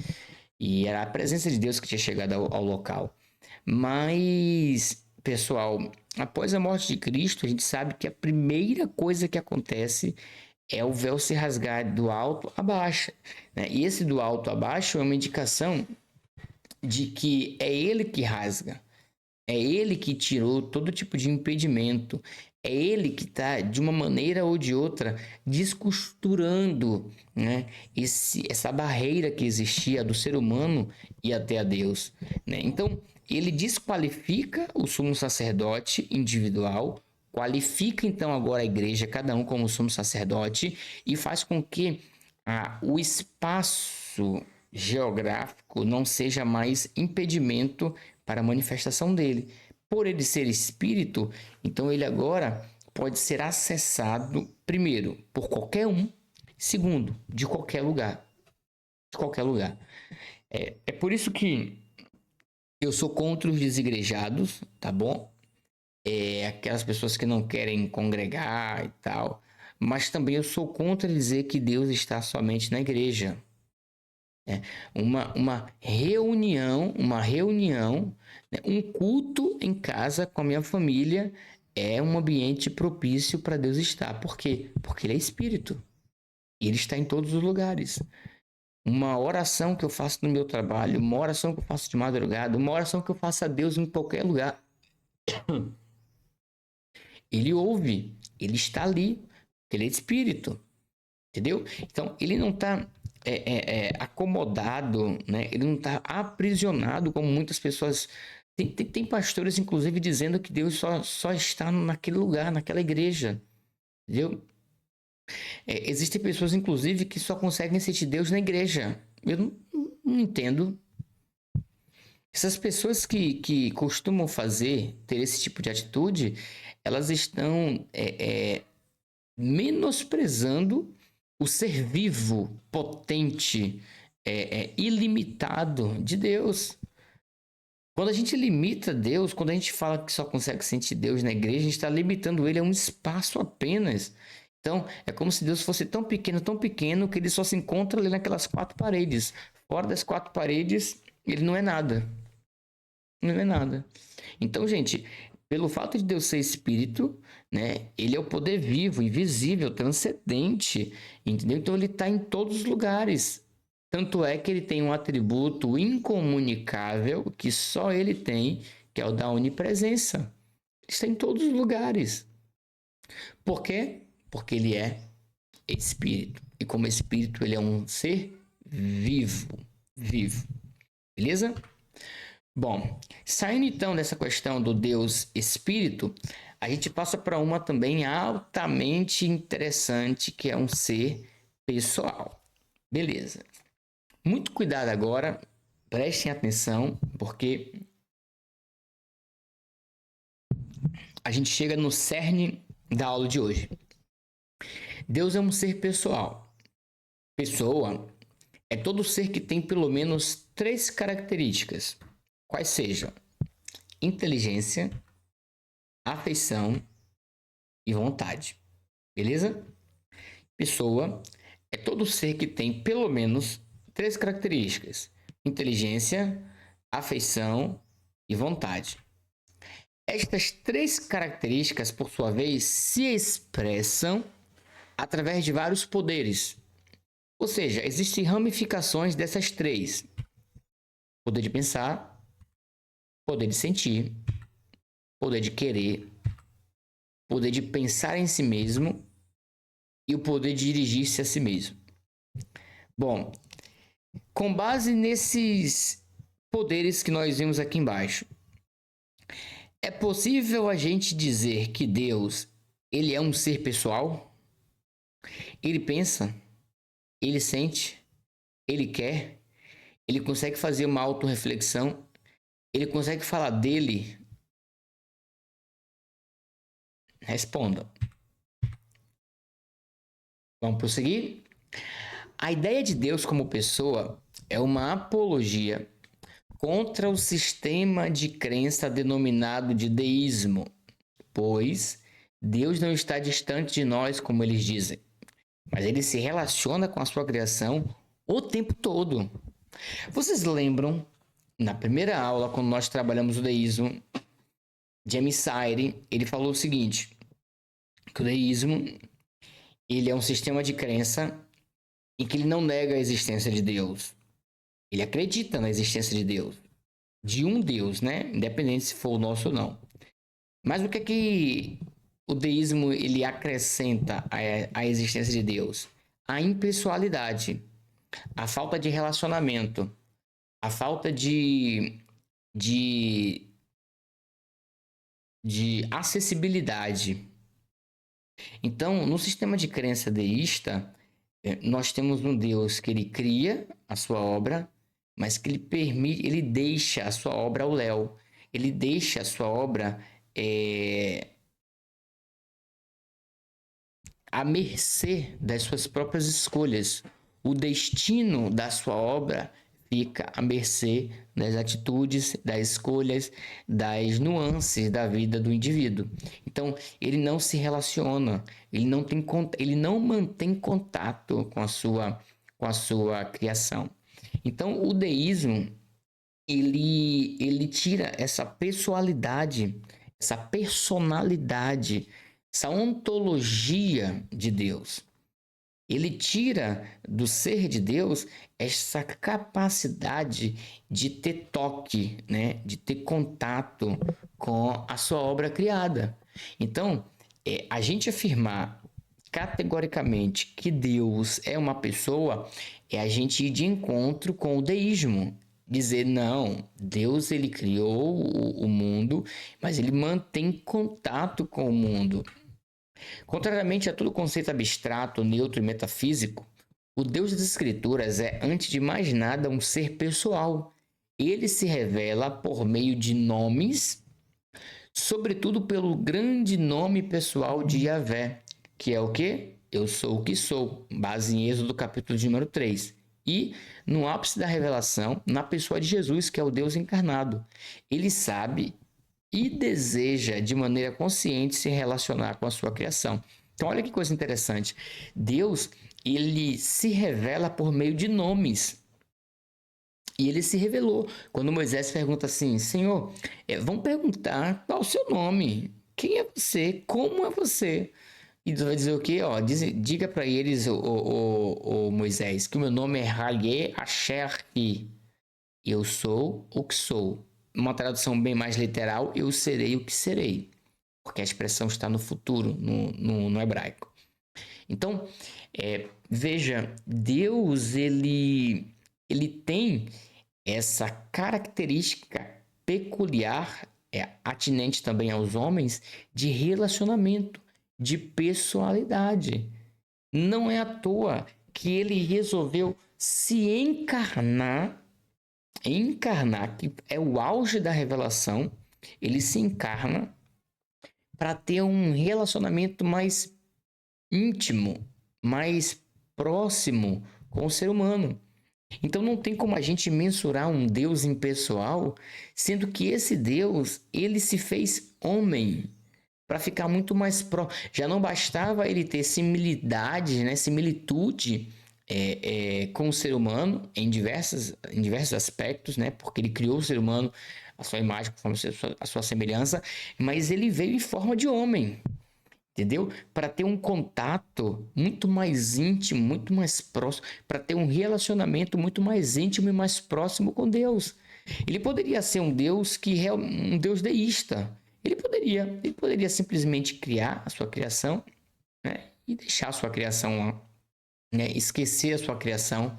E era a presença de Deus que tinha chegado ao local. Mas, pessoal, após a morte de Cristo, a gente sabe que a primeira coisa que acontece é o véu se rasgar do alto a baixo. Né? E esse do alto a baixo é uma indicação de que é ele que rasga. É ele que tirou todo tipo de impedimento. É ele que está, de uma maneira ou de outra, descosturando, né, essa barreira que existia do ser humano e até a Deus. Né? Então, ele desqualifica o sumo sacerdote individual, qualifica então agora a igreja, cada um como sumo sacerdote, e faz com que o espaço geográfico não seja mais impedimento para a manifestação dele. Por ele ser espírito, então ele agora pode ser acessado, primeiro, por qualquer um, segundo, de qualquer lugar. De qualquer lugar. É por isso que eu sou contra os desigrejados, tá bom? Aquelas pessoas que não querem congregar e tal. Mas também eu sou contra dizer que Deus está somente na igreja. Uma reunião, né? Um culto em casa com a minha família é um ambiente propício para Deus estar. Por quê? Porque Ele é Espírito. E Ele está em todos os lugares. Uma oração que eu faço no meu trabalho, uma oração que eu faço de madrugada, uma oração que eu faço a Deus em qualquer lugar. Ele ouve, Ele está ali, Ele é Espírito. Entendeu? Então, ele não está acomodado, né? Ele não está aprisionado como muitas pessoas. Tem pastores, inclusive, dizendo que Deus só está naquele lugar, naquela igreja. Entendeu? Existem pessoas, inclusive, que só conseguem sentir Deus na igreja. Eu não entendo. Essas pessoas que costumam ter esse tipo de atitude, elas estão menosprezando o ser vivo, potente, ilimitado de Deus. Quando a gente limita Deus, quando a gente fala que só consegue sentir Deus na igreja, a gente está limitando ele a um espaço apenas. Então, é como se Deus fosse tão pequeno, que ele só se encontra ali naquelas quatro paredes. Fora das quatro paredes, ele não é nada. Não é nada. Então, gente, pelo fato de Deus ser espírito, né, ele é o poder vivo, invisível, transcendente, entendeu? Então ele está em todos os lugares. Tanto é que ele tem um atributo incomunicável que só ele tem, que é o da onipresença. Ele está em todos os lugares. Por quê? Porque ele é espírito. E como espírito, ele é um ser vivo. Vivo. Beleza? Bom, saindo então dessa questão do Deus Espírito, a gente passa para uma também altamente interessante, que é um ser pessoal. Beleza. Muito cuidado agora, prestem atenção, porque a gente chega no cerne da aula de hoje. Deus é um ser pessoal. Pessoa é todo ser que tem pelo menos 3 características, quais sejam inteligência, afeição e vontade. Beleza? Pessoa é todo ser que tem pelo menos 3 características: inteligência, afeição e vontade. Estas 3 características, por sua vez, se expressam através de vários poderes. Ou seja, existem ramificações dessas 3: poder de pensar, poder de sentir, poder de querer, poder de pensar em si mesmo e o poder de dirigir-se a si mesmo. Bom, com base nesses poderes que nós vimos aqui embaixo, é possível a gente dizer que Deus, ele é um ser pessoal? Ele pensa, ele sente, ele quer, ele consegue fazer uma autorreflexão, ele consegue falar dele? Responda. Vamos prosseguir? A ideia de Deus como pessoa é uma apologia contra o sistema de crença denominado de deísmo, pois Deus não está distante de nós, como eles dizem, mas ele se relaciona com a sua criação o tempo todo. Vocês lembram, na primeira aula, quando nós trabalhamos o deísmo, James Sire, ele falou o seguinte, que o deísmo ele é um sistema de crença em que ele não nega a existência de Deus. Ele acredita na existência de Deus. De um Deus, né? Independente se for o nosso ou não. Mas o que é que o deísmo ele acrescenta à existência de Deus? A impessoalidade, a falta de relacionamento, a falta de, de acessibilidade. Então, no sistema de crença deísta, nós temos um Deus que ele cria a sua obra, mas que ele permite, ele deixa a sua obra ao léu. Ele deixa a sua obra à mercê das suas próprias escolhas. O destino da sua obra fica à mercê das atitudes, das escolhas, das nuances da vida do indivíduo. Então, ele não se relaciona, ele não mantém contato com a sua criação. Então, o deísmo ele tira essa pessoalidade, essa personalidade, essa ontologia de Deus. Ele tira do ser de Deus essa capacidade de ter toque, né? De ter contato com a sua obra criada. Então, a gente afirmar categoricamente que Deus é uma pessoa é a gente ir de encontro com o deísmo. Dizer, não, Deus ele criou o mundo, mas ele mantém contato com o mundo. Contrariamente a todo conceito abstrato, neutro e metafísico, o Deus das Escrituras é, antes de mais nada, um ser pessoal. Ele se revela por meio de nomes, sobretudo pelo grande nome pessoal de Yahvé, que é o quê? Eu sou o que sou, base em Êxodo capítulo de número 3. E no ápice da revelação, na pessoa de Jesus, que é o Deus encarnado. Ele sabe e deseja de maneira consciente se relacionar com a sua criação. Então, olha que coisa interessante. Deus, ele se revela por meio de nomes. E ele se revelou. Quando Moisés pergunta assim, Senhor, vão perguntar qual é o seu nome? Quem é você? Como é você? E Deus vai dizer o quê? Ó, diga para eles, o Moisés, que o meu nome é Hayé Asher I. Eu sou o que sou. Uma tradução bem mais literal, eu serei o que serei. Porque a expressão está no futuro, no hebraico. Então, veja, Deus, ele tem essa característica peculiar atinente também aos homens, de relacionamento, de pessoalidade. Não é à toa que ele resolveu se encarnar, que é o auge da revelação. Ele se encarna para ter um relacionamento mais íntimo, mais próximo com o ser humano. Então não tem como a gente mensurar um Deus impessoal, sendo que esse Deus, ele se fez homem para ficar muito mais próximo. Já não bastava ele ter similitude, né, com o ser humano em diversos aspectos, né, porque ele criou o ser humano a sua imagem, conforme a sua semelhança, mas ele veio em forma de homem. Entendeu? Para ter um contato muito mais íntimo, muito mais próximo, para ter um relacionamento muito mais íntimo e mais próximo com Deus. Ele poderia ser um Deus um Deus deísta. Ele poderia simplesmente criar a sua criação, né? E deixar a sua criação, né? Esquecer a sua criação,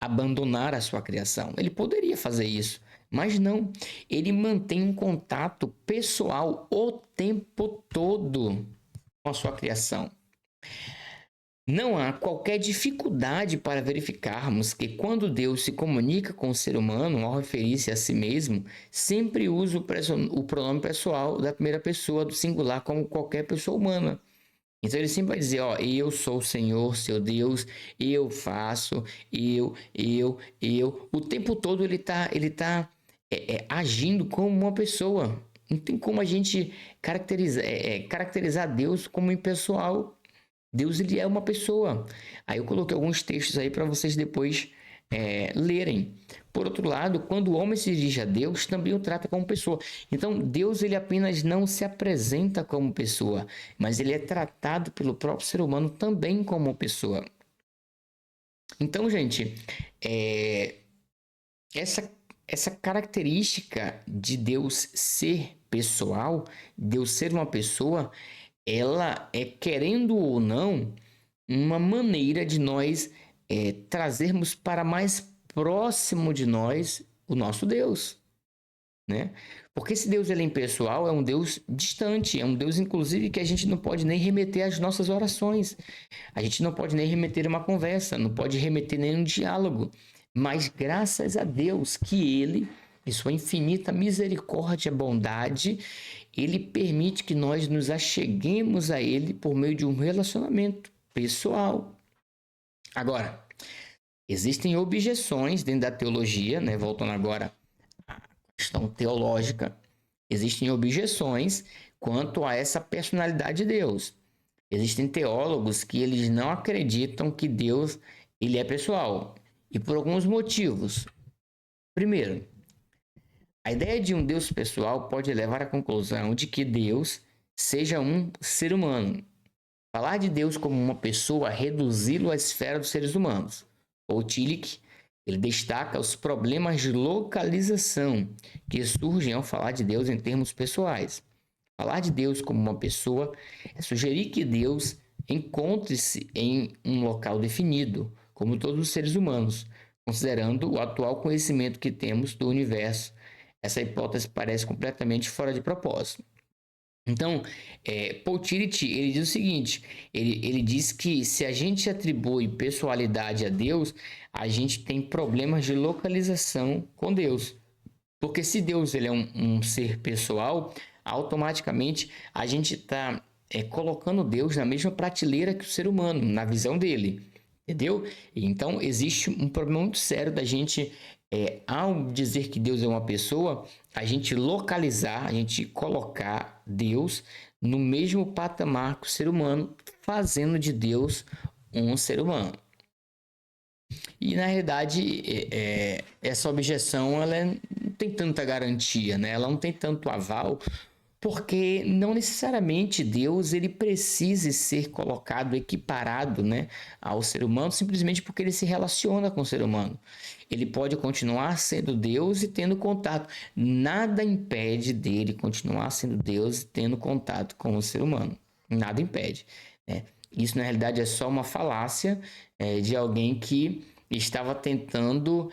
abandonar a sua criação. Ele poderia fazer isso, mas não. Ele mantém um contato pessoal o tempo todo com a sua criação. Não há qualquer dificuldade para verificarmos que quando Deus se comunica com o ser humano ao referir-se a si mesmo, sempre usa o pronome pessoal da primeira pessoa do singular como qualquer pessoa humana. Então ele sempre vai dizer, ó, eu sou o Senhor, seu Deus, eu faço, eu. O tempo todo ele tá agindo como uma pessoa. Não tem como a gente caracterizar Deus como impessoal. Deus, ele é uma pessoa. Aí eu coloquei alguns textos aí para vocês depois lerem. Por outro lado, quando o homem se dirige a Deus, também o trata como pessoa. Então, Deus, ele apenas não se apresenta como pessoa, mas ele é tratado pelo próprio ser humano também como pessoa. Então, gente, essa característica de Deus ser pessoal, Deus ser uma pessoa, ela é, querendo ou não, uma maneira de nós trazermos para mais próximo de nós o nosso Deus, né? Porque esse Deus, ele é impessoal, é um Deus distante, é um Deus, inclusive, que a gente não pode nem remeter às nossas orações, a gente não pode nem remeter uma conversa, não pode remeter nenhum diálogo, mas graças a Deus que ele, em sua infinita misericórdia e bondade, ele permite que nós nos acheguemos a ele por meio de um relacionamento pessoal. Agora, existem objeções dentro da teologia, né? Voltando agora à questão teológica, existem objeções quanto a essa personalidade de Deus. Existem teólogos que eles não acreditam que Deus ele é pessoal, e por alguns motivos. Primeiro, a ideia de um Deus pessoal pode levar à conclusão de que Deus seja um ser humano. Falar de Deus como uma pessoa é reduzi-lo à esfera dos seres humanos. O Tillich, ele destaca os problemas de localização que surgem ao falar de Deus em termos pessoais. Falar de Deus como uma pessoa é sugerir que Deus encontre-se em um local definido, como todos os seres humanos, considerando o atual conhecimento que temos do universo. Essa hipótese parece completamente fora de propósito. Então, Paul Tillich, ele diz o seguinte, ele diz que se a gente atribui pessoalidade a Deus, a gente tem problemas de localização com Deus. Porque se Deus ele é um ser pessoal, automaticamente a gente está colocando Deus na mesma prateleira que o ser humano, na visão dele. Entendeu? Então, existe um problema muito sério da gente, ao dizer que Deus é uma pessoa, a gente localizar, a gente colocar Deus no mesmo patamar que o ser humano, fazendo de Deus um ser humano. E, na realidade, essa objeção ela não tem tanta garantia, né? Ela não tem tanto aval, porque não necessariamente Deus ele precise ser colocado, equiparado, né, ao ser humano, simplesmente porque ele se relaciona com o ser humano. Ele pode continuar sendo Deus e tendo contato. Nada impede dele continuar sendo Deus e tendo contato com o ser humano. Nada impede, né? Isso, na realidade, é só uma falácia de alguém que estava tentando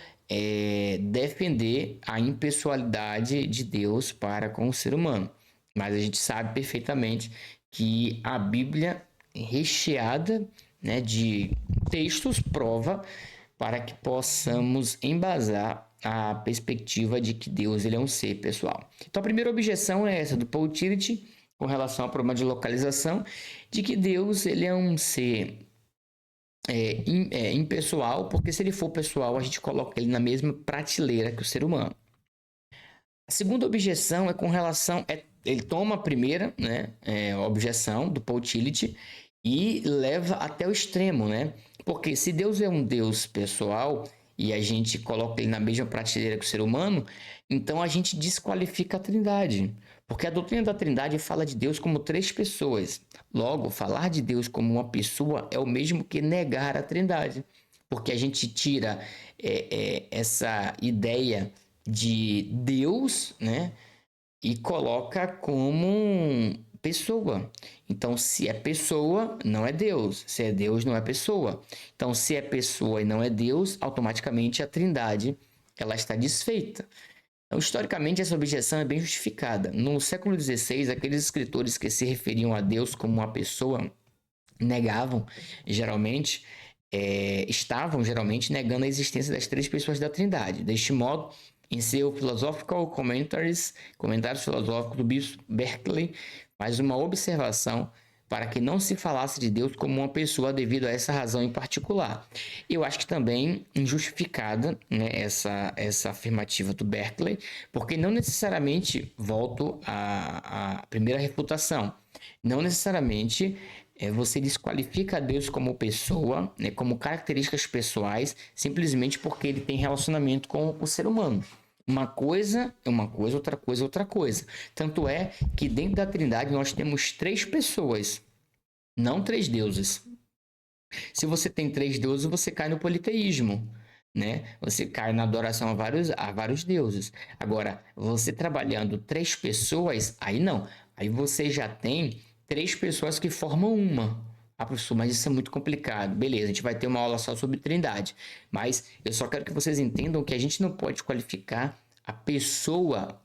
defender a impessoalidade de Deus para com o ser humano. Mas a gente sabe perfeitamente que a Bíblia é recheada, né, de textos prova para que possamos embasar a perspectiva de que Deus ele é um ser pessoal. Então a primeira objeção é essa do Paul Tillich com relação ao problema de localização, de que Deus ele é um ser impessoal, porque se ele for pessoal, a gente coloca ele na mesma prateleira que o ser humano. A segunda objeção é com relação. Ele toma a primeira, né, objeção do Paul Tillich e leva até o extremo, né? Porque se Deus é um Deus pessoal e a gente coloca ele na mesma prateleira que o ser humano, então a gente desqualifica a Trindade. Porque a doutrina da Trindade fala de Deus como três pessoas. Logo, falar de Deus como uma pessoa é o mesmo que negar a Trindade. Porque a gente tira essa ideia de Deus, né, e coloca como pessoa. Então, se é pessoa, não é Deus. Se é Deus, não é pessoa. Então, se é pessoa e não é Deus, automaticamente a Trindade ela está desfeita. Então, historicamente, essa objeção é bem justificada. No século XVI, aqueles escritores que se referiam a Deus como uma pessoa negavam, geralmente, estavam geralmente negando a existência das três pessoas da Trindade. Deste modo, em seu Philosophical Commentaries, Comentários Filosóficos do Bispo Berkeley, faz uma observação para que não se falasse de Deus como uma pessoa devido a essa razão em particular. Eu acho que também injustificada, né, essa afirmativa do Berkeley, porque não necessariamente, volto à primeira refutação, não necessariamente você desqualifica Deus como pessoa, né, como características pessoais, simplesmente porque ele tem relacionamento com o ser humano. Uma coisa é uma coisa, outra coisa é outra coisa. Tanto é que dentro da Trindade nós temos três pessoas, não três deuses. Se você tem três deuses, você cai no politeísmo, né? Você cai na adoração a vários deuses. Agora, você trabalhando três pessoas, aí não. Aí você já tem três pessoas que formam uma. Ah, professor, mas isso é muito complicado. Beleza, a gente vai ter uma aula só sobre Trindade. Mas eu só quero que vocês entendam que a gente não pode qualificar a pessoa,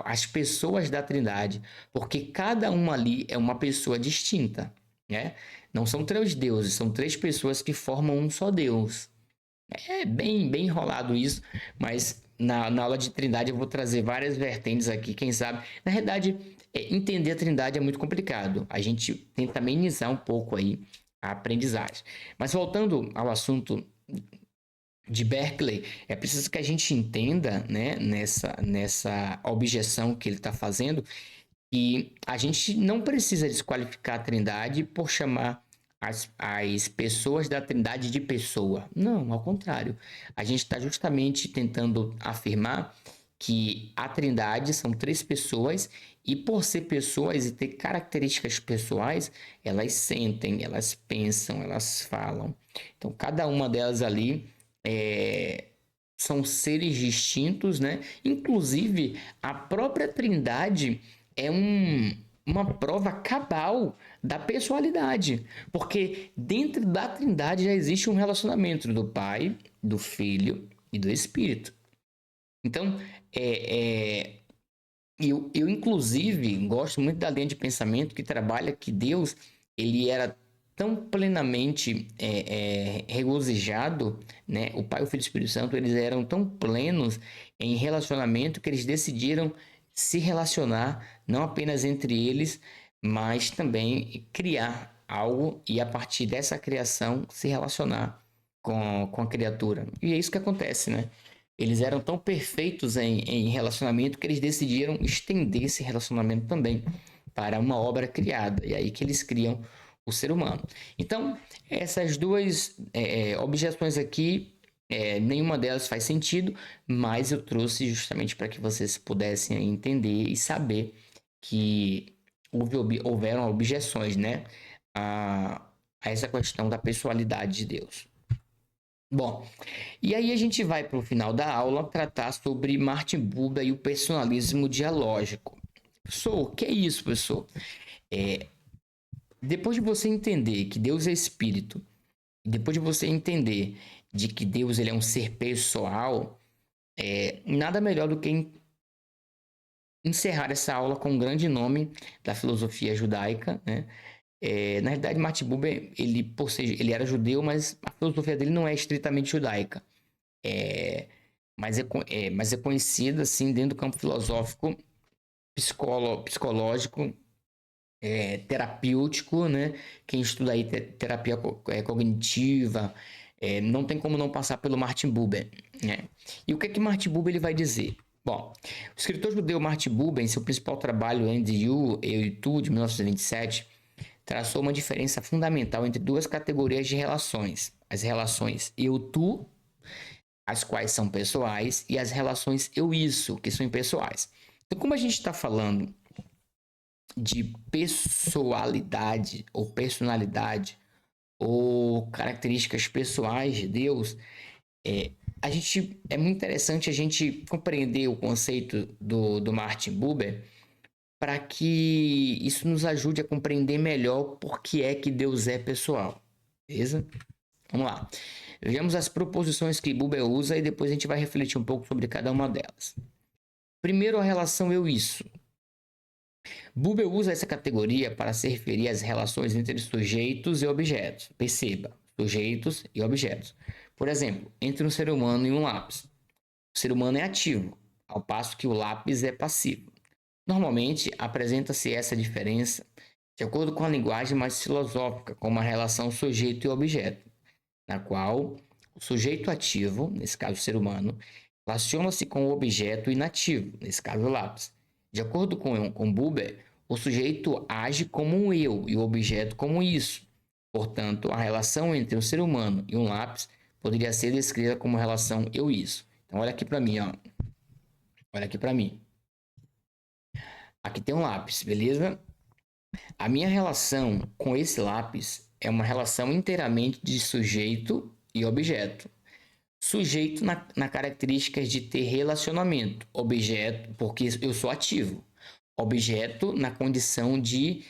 as pessoas da Trindade, porque cada uma ali é uma pessoa distinta, né? Não são três deuses, são três pessoas que formam um só Deus. É bem enrolado isso, mas na aula de Trindade eu vou trazer várias vertentes aqui, quem sabe. Na verdade, entender a Trindade é muito complicado. A gente tenta amenizar um pouco aí a aprendizagem. Mas voltando ao assunto de Berkeley, é preciso que a gente entenda, né, nessa objeção que ele está fazendo, que a gente não precisa desqualificar a Trindade por chamar as pessoas da Trindade de pessoa. Não, ao contrário. A gente está justamente tentando afirmar que a Trindade são três pessoas e por ser pessoas e ter características pessoais, elas sentem, elas pensam, elas falam. Então, cada uma delas ali são seres distintos, né? Inclusive, a própria Trindade é uma prova cabal da pessoalidade, porque dentro da Trindade já existe um relacionamento do Pai, do Filho e do Espírito. Então, eu inclusive gosto muito da linha de pensamento que trabalha que Deus ele era tão plenamente regozijado, né? O Pai, o Filho e o Espírito Santo, eles eram tão plenos em relacionamento que eles decidiram se relacionar, não apenas entre eles, mas também criar algo e a partir dessa criação se relacionar com a criatura. E é isso que acontece, né? Eles eram tão perfeitos em relacionamento que eles decidiram estender esse relacionamento também para uma obra criada. E aí que eles criam o ser humano. Então, essas duas objeções aqui, nenhuma delas faz sentido, mas eu trouxe justamente para que vocês pudessem entender e saber que houveram objeções, né, a essa questão da pessoalidade de Deus. Bom, e aí a gente vai para o final da aula tratar sobre Martin Buber e o personalismo dialógico. Professor, o que é isso, professor? Depois de você entender que Deus é espírito depois de você entender de que Deus ele é um ser pessoal, nada melhor do que encerrar essa aula com um grande nome da filosofia judaica, né? Na realidade, Martin Buber, ele era judeu, mas a filosofia dele não é estritamente judaica. Mas é conhecida, assim, dentro do campo filosófico, psicológico, terapêutico, né? Quem estuda aí terapia cognitiva, não tem como não passar pelo Martin Buber, né? E o que é que Martin Buber ele vai dizer? Bom, o escritor judeu Martin Buber, em seu principal trabalho And You, Eu e Tu, de 1927, traçou uma diferença fundamental entre duas categorias de relações: as relações eu-tu, as quais são pessoais, e as relações eu-isso, que são impessoais. Então, como a gente está falando de pessoalidade ou personalidade ou características pessoais de Deus, é muito interessante a gente compreender o conceito do Martin Buber para que isso nos ajude a compreender melhor por que é que Deus é pessoal. Beleza? Vamos lá. Vejamos as proposições que Buber usa e depois a gente vai refletir um pouco sobre cada uma delas. Primeiro, a relação eu-isso. Buber usa essa categoria para se referir às relações entre sujeitos e objetos. Perceba, sujeitos e objetos. Por exemplo, entre um ser humano e um lápis. O ser humano é ativo, ao passo que o lápis é passivo. Normalmente, apresenta-se essa diferença de acordo com a linguagem mais filosófica, como a relação sujeito e objeto, na qual o sujeito ativo, nesse caso o ser humano, relaciona-se com o objeto inativo, nesse caso o lápis. De acordo com Buber, o sujeito age como um eu e o objeto como um isso. Portanto, a relação entre um ser humano e um lápis poderia ser descrita como relação eu-isso. Então, olha aqui para mim, ó. Olha aqui para mim. Aqui tem um lápis, beleza? A minha relação com esse lápis é uma relação inteiramente de sujeito e objeto. Sujeito na características de ter relacionamento, objeto, porque eu sou ativo. Objeto na condição de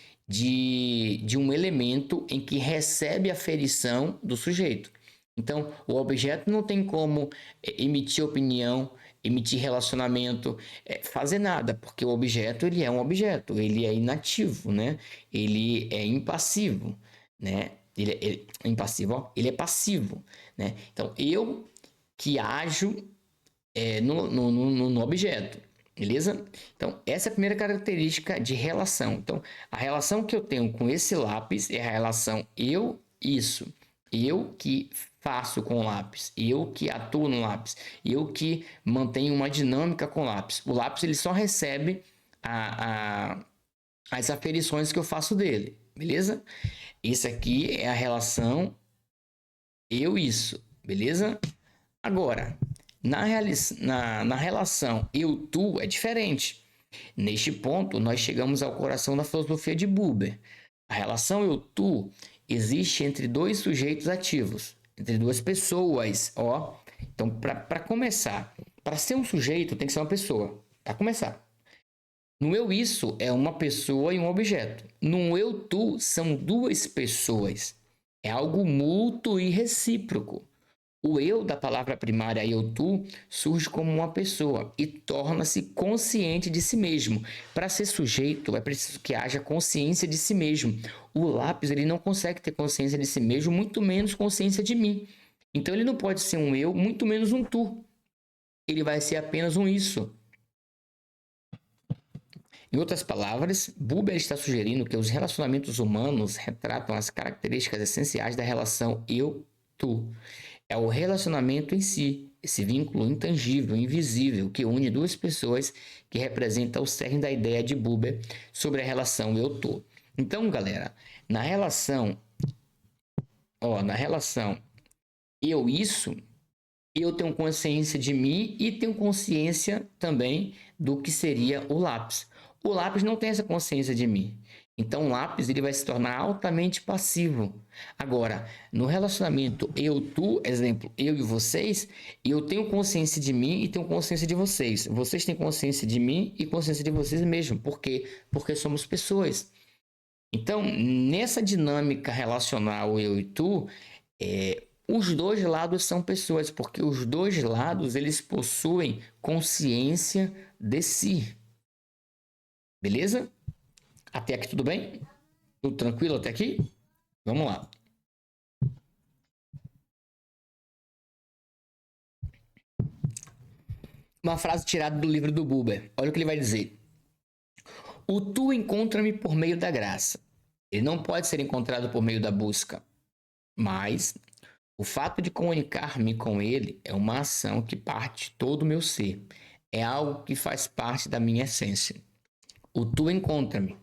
um elemento em que recebe a ferição do sujeito. Então, o objeto não tem como emitir opinião, emitir relacionamento, fazer nada, porque o objeto ele é um objeto, ele é inativo, né? Ele é impassivo, né? Ele é impassivo, ó, ele é passivo, né? Então, eu que ajo no objeto, beleza? Então, essa é a primeira característica de relação. Então, a relação que eu tenho com esse lápis é a relação eu-isso. Eu que faço com o lápis, eu que atuo no lápis, eu que mantenho uma dinâmica com o lápis. O lápis ele só recebe as aferições que eu faço dele, beleza? Isso aqui é a relação eu-isso, beleza? Agora, na relação eu-tu é diferente. Neste ponto, nós chegamos ao coração da filosofia de Buber. A relação eu-tu existe entre dois sujeitos ativos, entre duas pessoas. Ó. Então, para começar, para ser um sujeito tem que ser uma pessoa. Para começar. No eu-isso é uma pessoa e um objeto. No eu-tu são duas pessoas. É algo mútuo e recíproco. O eu da palavra primária eu-tu surge como uma pessoa e torna-se consciente de si mesmo. Para ser sujeito, é preciso que haja consciência de si mesmo. O lápis ele não consegue ter consciência de si mesmo, muito menos consciência de mim. Então ele não pode ser um eu, muito menos um tu. Ele vai ser apenas um isso. Em outras palavras, Buber está sugerindo que os relacionamentos humanos retratam as características essenciais da relação eu-tu. É o relacionamento em si, esse vínculo intangível, invisível, que une duas pessoas, que representa o cerne da ideia de Buber sobre a relação eu-tu. Então, galera, na relação eu-isso, eu tenho consciência de mim e tenho consciência também do que seria o lápis. O lápis não tem essa consciência de mim. Então, o lápis ele vai se tornar altamente passivo. Agora, no relacionamento eu-tu, exemplo, eu e vocês, eu tenho consciência de mim e tenho consciência de vocês. Vocês têm consciência de mim e consciência de vocês mesmo. Por quê? Porque somos pessoas. Então, nessa dinâmica relacional eu e tu, Os dois lados são pessoas, porque os dois lados eles possuem consciência de si. Beleza? Até aqui tudo bem? Tudo tranquilo até aqui? Vamos lá. Uma frase tirada do livro do Buber. Olha o que ele vai dizer. O tu encontra-me por meio da graça. Ele não pode ser encontrado por meio da busca. Mas o fato de comunicar-me com ele é uma ação que parte de todo o meu ser. É algo que faz parte da minha essência. O tu encontra-me.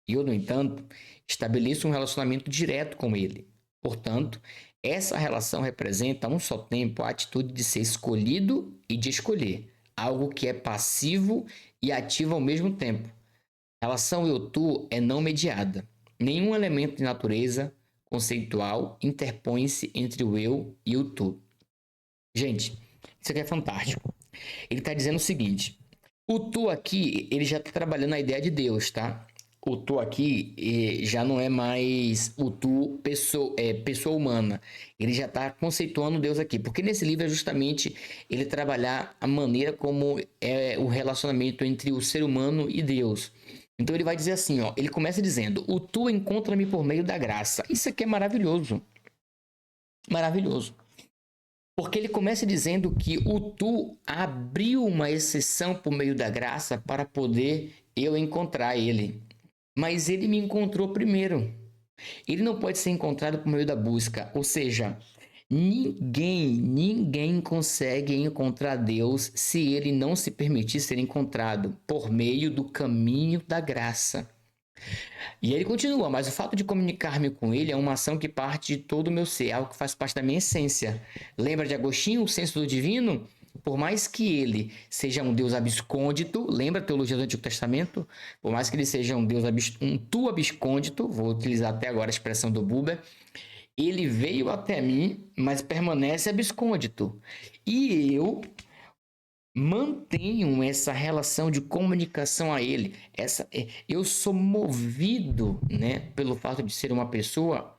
Eu, no entanto, estabeleço um relacionamento direto com ele. Portanto, essa relação representa a um só tempo a atitude de ser escolhido e de escolher, algo que é passivo e ativo ao mesmo tempo. A relação eu-tu é não mediada. Nenhum elemento de natureza conceitual interpõe-se entre o eu e o tu. Gente, isso aqui é fantástico. Ele está dizendo o seguinte: o tu aqui, ele já está trabalhando a ideia de Deus, tá? O tu aqui já não é mais o tu pessoa humana. Ele já está conceituando Deus aqui. Porque nesse livro é justamente ele trabalhar a maneira como é o relacionamento entre o ser humano e Deus. Então ele vai dizer assim, ó, ele começa dizendo: o tu encontra-me por meio da graça. Isso aqui é maravilhoso. Maravilhoso. Porque ele começa dizendo que o tu abriu uma exceção por meio da graça para poder eu encontrar ele. Mas ele me encontrou primeiro. Ele não pode ser encontrado por meio da busca. Ou seja, ninguém consegue encontrar Deus se ele não se permitir ser encontrado por meio do caminho da graça. E ele continua, mas o fato de comunicar-me com ele é uma ação que parte de todo o meu ser, algo que faz parte da minha essência. Lembra de Agostinho, o senso do divino? Por mais que ele seja um Deus abscôndito, lembra a teologia do Antigo Testamento? Por mais que ele seja um Deus um tu abscôndito, vou utilizar até agora a expressão do Buber, ele veio até mim, mas permanece abscôndito. E eu mantenho essa relação de comunicação a ele. Eu sou movido, né, pelo fato de ser uma pessoa,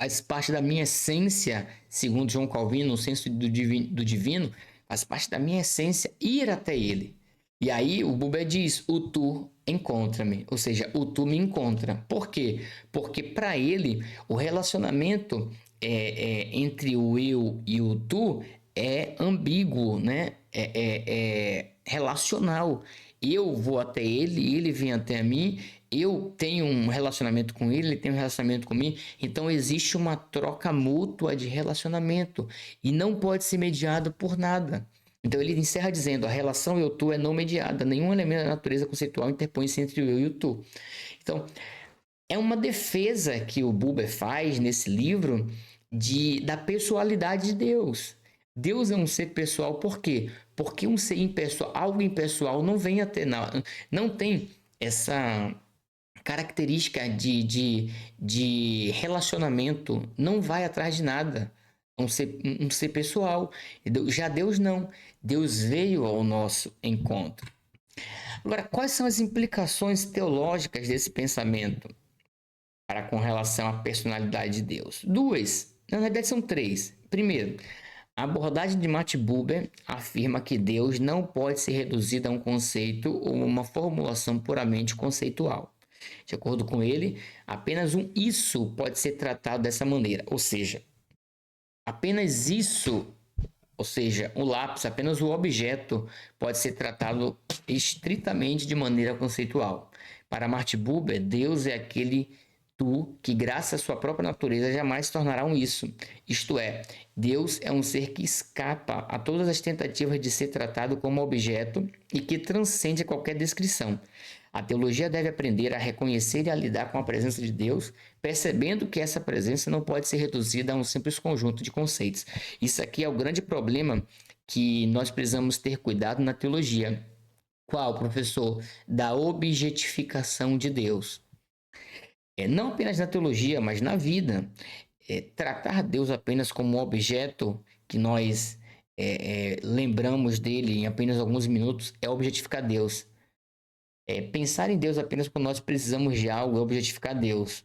faz parte da minha essência, segundo João Calvino, o senso do divino, faz parte da minha essência ir até ele. E aí o Buber diz: o tu encontra-me, ou seja, o tu me encontra. Por quê? Porque para ele o relacionamento entre o eu e o tu é ambíguo, né? É relacional. Eu vou até ele, ele vem até mim, eu tenho um relacionamento com ele, ele tem um relacionamento comigo. Então existe uma troca mútua de relacionamento e não pode ser mediado por nada. Então ele encerra dizendo: a relação eu-tu é não mediada, nenhum elemento da natureza conceitual interpõe-se entre o eu e o tu. Então, é uma defesa que o Buber faz nesse livro da pessoalidade de Deus. Deus é um ser pessoal, por quê? Porque um ser impessoal, algo impessoal não vem a ter, não tem essa característica de relacionamento, não vai atrás de nada. É um ser pessoal. Já Deus não. Deus veio ao nosso encontro. Agora, quais são as implicações teológicas desse pensamento para com relação à personalidade de Deus? Duas, na verdade são três. Primeiro, a abordagem de Max Buber afirma que Deus não pode ser reduzido a um conceito ou uma formulação puramente conceitual. De acordo com ele, apenas um isso pode ser tratado dessa maneira, ou seja, apenas isso, ou seja, o lápis, apenas o objeto pode ser tratado estritamente de maneira conceitual. Para Martin Buber, Deus é aquele tu que, graças à sua própria natureza, jamais se tornará um isso. Isto é, Deus é um ser que escapa a todas as tentativas de ser tratado como objeto e que transcende qualquer descrição. A teologia deve aprender a reconhecer e a lidar com a presença de Deus, percebendo que essa presença não pode ser reduzida a um simples conjunto de conceitos. Isso aqui é o grande problema que nós precisamos ter cuidado na teologia. Qual, professor? Da objetificação de Deus. Não apenas na teologia, mas na vida. Tratar Deus apenas como um objeto que nós lembramos dele em apenas alguns minutos é objetificar Deus. Pensar em Deus apenas quando nós precisamos de algo é objetificar Deus.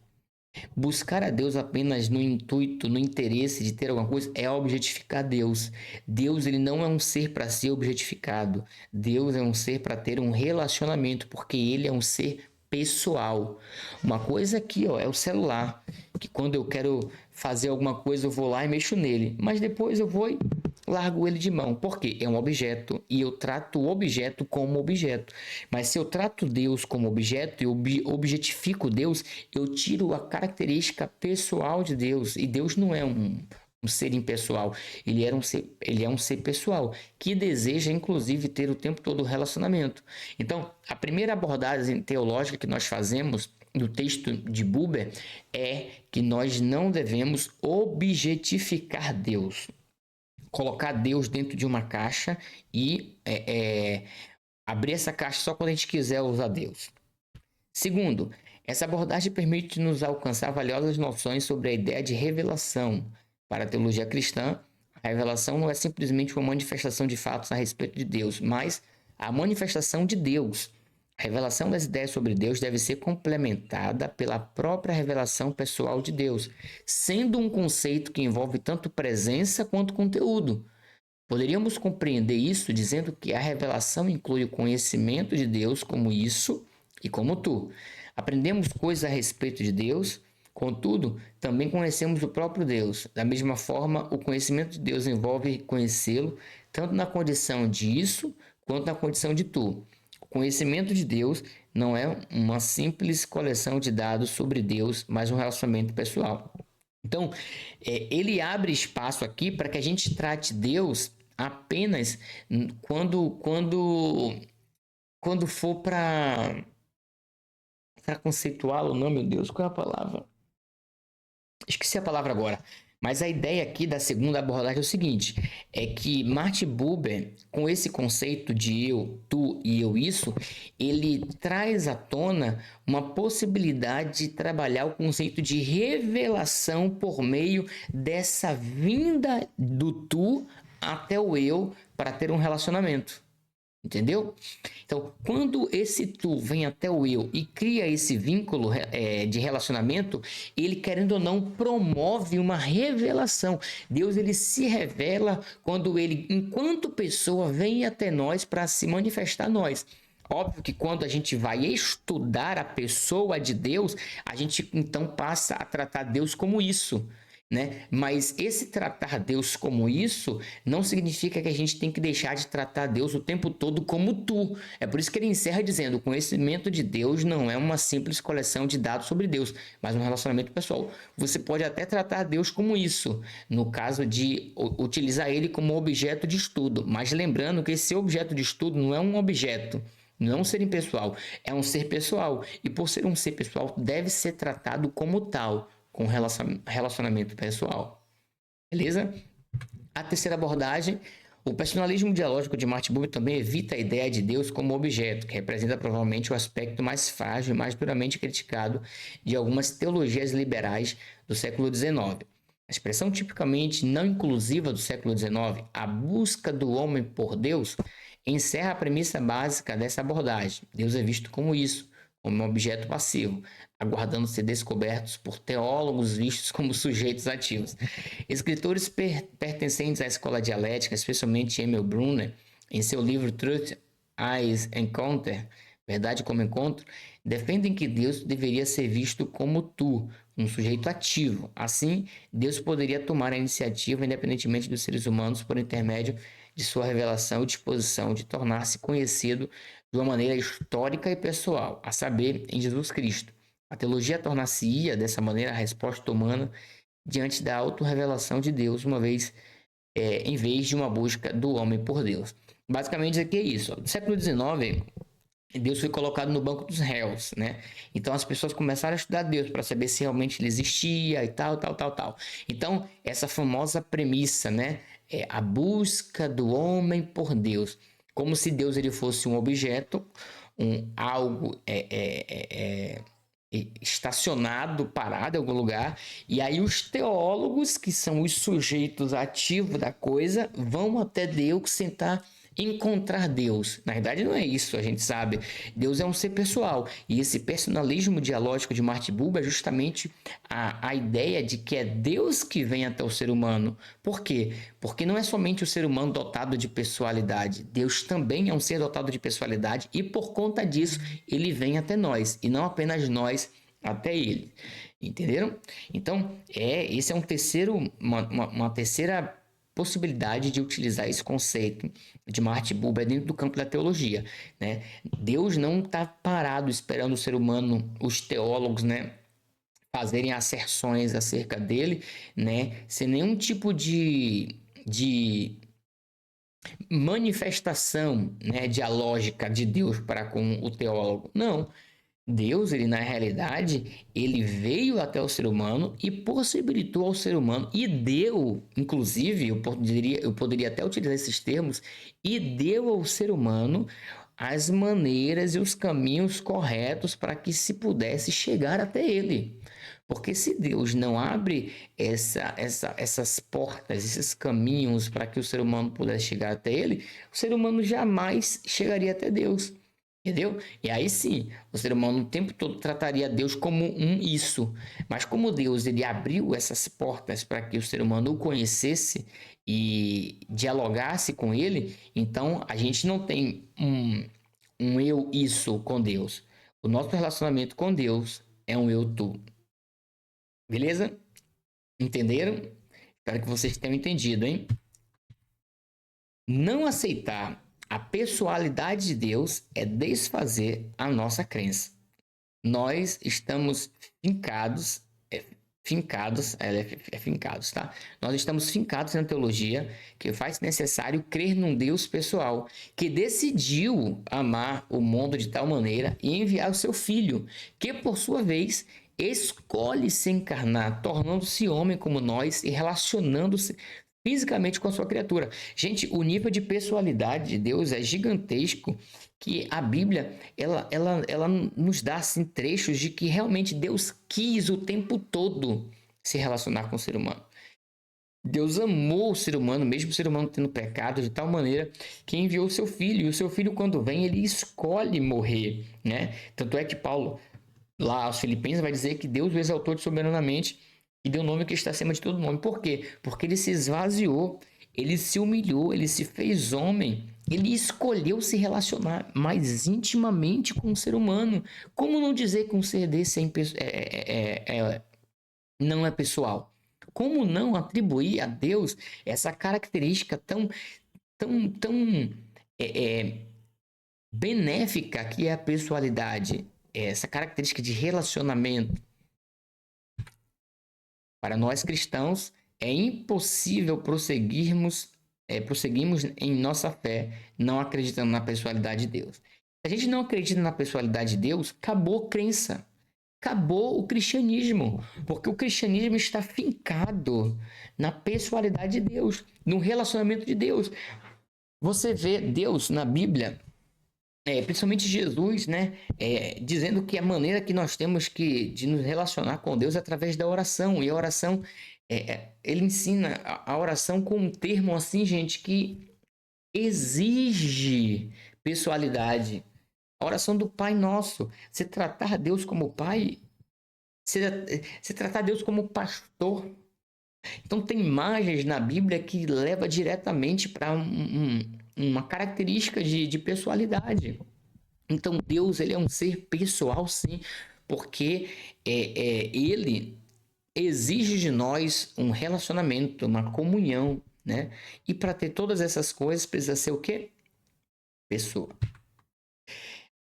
Buscar a Deus apenas no intuito, no interesse de ter alguma coisa, é objetificar Deus. Deus, ele não é um ser para ser objetificado. Deus é um ser para ter um relacionamento, porque ele é um ser pessoal. Uma coisa aqui, ó, é o celular, que quando eu quero fazer alguma coisa, eu vou lá e mexo nele, mas depois eu vou e largo ele de mão, porque é um objeto e eu trato o objeto como objeto. Mas se eu trato Deus como objeto e objetifico Deus, eu tiro a característica pessoal de Deus. E Deus não é um ser impessoal, ele é um ser pessoal que deseja inclusive ter o tempo todo relacionamento. Então, a primeira abordagem teológica que nós fazemos no texto de Buber é que nós não devemos objetificar Deus, colocar Deus dentro de uma caixa e abrir essa caixa só quando a gente quiser usar Deus. Segundo, essa abordagem permite nos alcançar valiosas noções sobre a ideia de revelação. Para a teologia cristã, a revelação não é simplesmente uma manifestação de fatos a respeito de Deus, mas a manifestação de Deus. A revelação das ideias sobre Deus deve ser complementada pela própria revelação pessoal de Deus, sendo um conceito que envolve tanto presença quanto conteúdo. Poderíamos compreender isso dizendo que a revelação inclui o conhecimento de Deus como isso e como tu. Aprendemos coisas a respeito de Deus, contudo, também conhecemos o próprio Deus. Da mesma forma, o conhecimento de Deus envolve conhecê-lo tanto na condição de isso quanto na condição de tu. O conhecimento de Deus não é uma simples coleção de dados sobre Deus, mas um relacionamento pessoal. Então, ele abre espaço aqui para que a gente trate Deus apenas quando for para conceituá-lo, não, meu Deus, qual é a palavra? Esqueci a palavra agora. Mas a ideia aqui da segunda abordagem é o seguinte, é que Martin Buber, com esse conceito de eu, tu e eu isso, ele traz à tona uma possibilidade de trabalhar o conceito de revelação por meio dessa vinda do tu até o eu para ter um relacionamento. Entendeu? Então, quando esse tu vem até o eu e cria esse vínculo de relacionamento, ele, querendo ou não, promove uma revelação. Deus, ele se revela quando ele, enquanto pessoa, vem até nós para se manifestar a nós. Óbvio que quando a gente vai estudar a pessoa de Deus, a gente então passa a tratar Deus como isso, né? Mas esse tratar Deus como isso não significa que a gente tem que deixar de tratar Deus o tempo todo como tu. É por isso que ele encerra dizendo: o conhecimento de Deus não é uma simples coleção de dados sobre Deus, mas um relacionamento pessoal. Você pode até tratar Deus como isso, no caso de utilizar ele como objeto de estudo, mas lembrando que esse objeto de estudo não é um objeto, não é um ser impessoal, é um ser pessoal, e por ser um ser pessoal deve ser tratado como tal, com relacionamento pessoal. Beleza? A terceira abordagem, o personalismo dialógico de Martin Buber também evita a ideia de Deus como objeto, que representa provavelmente o aspecto mais frágil e mais duramente criticado de algumas teologias liberais do século XIX. A expressão tipicamente não inclusiva do século XIX, a busca do homem por Deus, encerra a premissa básica dessa abordagem. Deus é visto como isso, como um objeto passivo, aguardando ser descobertos por teólogos vistos como sujeitos ativos. Escritores pertencentes à escola dialética, especialmente Emil Brunner, em seu livro Truth as Encounter, Verdade como Encontro, defendem que Deus deveria ser visto como tu, um sujeito ativo. Assim, Deus poderia tomar a iniciativa, independentemente dos seres humanos, por intermédio de sua revelação e disposição de tornar-se conhecido de uma maneira histórica e pessoal, a saber, em Jesus Cristo. A teologia tornar-se-ia, dessa maneira, a resposta humana diante da autorrevelação de Deus, em vez de uma busca do homem por Deus. Basicamente, isso aqui é isso. No século XIX, Deus foi colocado no banco dos réus, né? Então, as pessoas começaram a estudar Deus para saber se realmente ele existia e tal. Então, essa famosa premissa, né? É a busca do homem por Deus. Como se Deus ele fosse um objeto, algo estacionado, parado em algum lugar, e aí os teólogos, que são os sujeitos ativos da coisa, vão até Deus tentar encontrar Deus. Na verdade, não é isso, a gente sabe. Deus é um ser pessoal. E esse personalismo dialógico de Martin Buber é justamente a ideia de que é Deus que vem até o ser humano. Por quê? Porque não é somente o ser humano dotado de pessoalidade. Deus também é um ser dotado de pessoalidade e, por conta disso, ele vem até nós. E não apenas nós até ele. Entenderam? Então, esse é uma terceira possibilidade de utilizar esse conceito de Martin Buber dentro do campo da teologia, né? Deus não está parado esperando o ser humano, os teólogos, né, fazerem asserções acerca dele, né, sem nenhum tipo de manifestação, né, dialógica de Deus para com o teólogo. Não. Deus, ele na realidade, ele veio até o ser humano e possibilitou ao ser humano e deu, inclusive, eu poderia até utilizar esses termos, e deu ao ser humano as maneiras e os caminhos corretos para que se pudesse chegar até ele. Porque se Deus não abre essas portas, esses caminhos para que o ser humano pudesse chegar até ele, o ser humano jamais chegaria até Deus. Entendeu? E aí sim, o ser humano o tempo todo trataria Deus como um isso. Mas como Deus ele abriu essas portas para que o ser humano o conhecesse e dialogasse com ele, então a gente não tem um eu isso com Deus. O nosso relacionamento com Deus é um eu tu. Beleza? Entenderam? Espero que vocês tenham entendido, hein? Não aceitar a pessoalidade de Deus é desfazer a nossa crença. Nós estamos fincados, tá? Nós estamos fincados na teologia que faz necessário crer num Deus pessoal, que decidiu amar o mundo de tal maneira e enviar o seu Filho, que por sua vez escolhe se encarnar, tornando-se homem como nós e relacionando-se fisicamente com a sua criatura. Gente, o nível de pessoalidade de Deus é gigantesco, que a Bíblia ela nos dá assim, trechos de que realmente Deus quis o tempo todo se relacionar com o ser humano. Deus amou o ser humano, mesmo o ser humano tendo pecado, de tal maneira que enviou o seu filho. E o seu filho, quando vem, ele escolhe morrer, né? Tanto é que Paulo, lá aos Filipenses, vai dizer que Deus o exaltou soberanamente e deu o nome que está acima de todo nome. Por quê? Porque ele se esvaziou, ele se humilhou, ele se fez homem, ele escolheu se relacionar mais intimamente com o ser humano. Como não dizer que um ser desse não é pessoal? Como não atribuir a Deus essa característica tão benéfica que é a pessoalidade, essa característica de relacionamento? Para nós cristãos, é impossível prosseguirmos em nossa fé não acreditando na pessoalidade de Deus. Se a gente não acredita na pessoalidade de Deus, acabou a crença, acabou o cristianismo, porque o cristianismo está fincado na pessoalidade de Deus, no relacionamento de Deus. Você vê Deus na Bíblia, principalmente Jesus, né, dizendo que a maneira que nós temos de nos relacionar com Deus é através da oração. E a oração, ele ensina a oração com um termo assim, gente, que exige pessoalidade. A oração do Pai Nosso. Você tratar Deus como Pai, você tratar Deus como pastor. Então tem imagens na Bíblia que leva diretamente para uma característica de pessoalidade. Então Deus ele é um ser pessoal, sim, porque ele exige de nós um relacionamento, uma comunhão, né? E para ter todas essas coisas precisa ser o quê? Pessoa.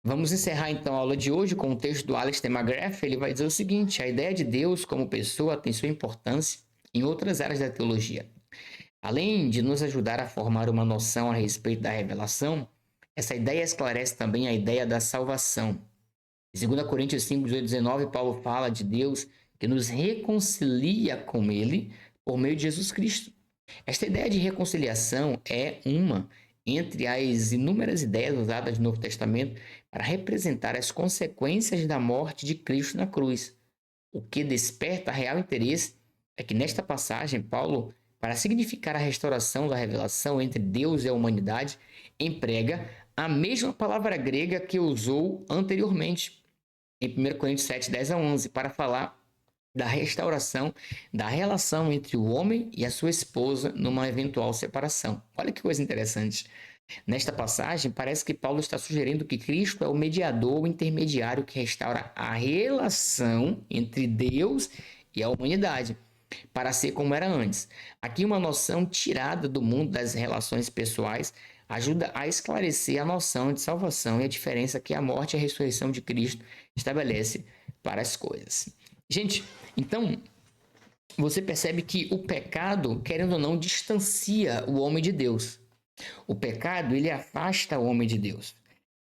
Vamos encerrar então a aula de hoje com o texto do Alistair McGrath. Ele vai dizer o seguinte: a ideia de Deus como pessoa tem sua importância em outras áreas da teologia. Além de nos ajudar a formar uma noção a respeito da revelação, essa ideia esclarece também a ideia da salvação. Em 2 Coríntios 5, 18 e 19, Paulo fala de Deus que nos reconcilia com Ele por meio de Jesus Cristo. Esta ideia de reconciliação é uma entre as inúmeras ideias usadas no Novo Testamento para representar as consequências da morte de Cristo na cruz. O que desperta real interesse é que nesta passagem Paulo para significar a restauração da revelação entre Deus e a humanidade, emprega a mesma palavra grega que usou anteriormente, em 1 Coríntios 7, 10 a 11, para falar da restauração da relação entre o homem e a sua esposa numa eventual separação. Olha que coisa interessante. Nesta passagem, parece que Paulo está sugerindo que Cristo é o mediador, o intermediário que restaura a relação entre Deus e a humanidade, para ser como era antes. Aqui, uma noção tirada do mundo das relações pessoais ajuda a esclarecer a noção de salvação e a diferença que a morte e a ressurreição de Cristo estabelece para as coisas. Gente, então, você percebe que o pecado, querendo ou não, distancia o homem de Deus. O pecado, ele afasta o homem de Deus.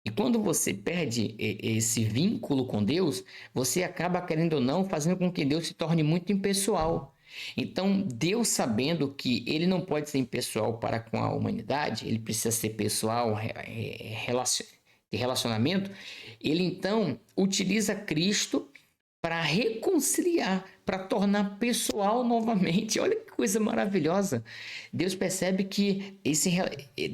E quando você perde esse vínculo com Deus, você acaba, querendo ou não, fazendo com que Deus se torne muito impessoal. Então, Deus, sabendo que ele não pode ser impessoal para com a humanidade, ele precisa ser pessoal, de relacionamento, ele então utiliza Cristo para reconciliar, para tornar pessoal novamente. Olha que coisa maravilhosa. Deus percebe que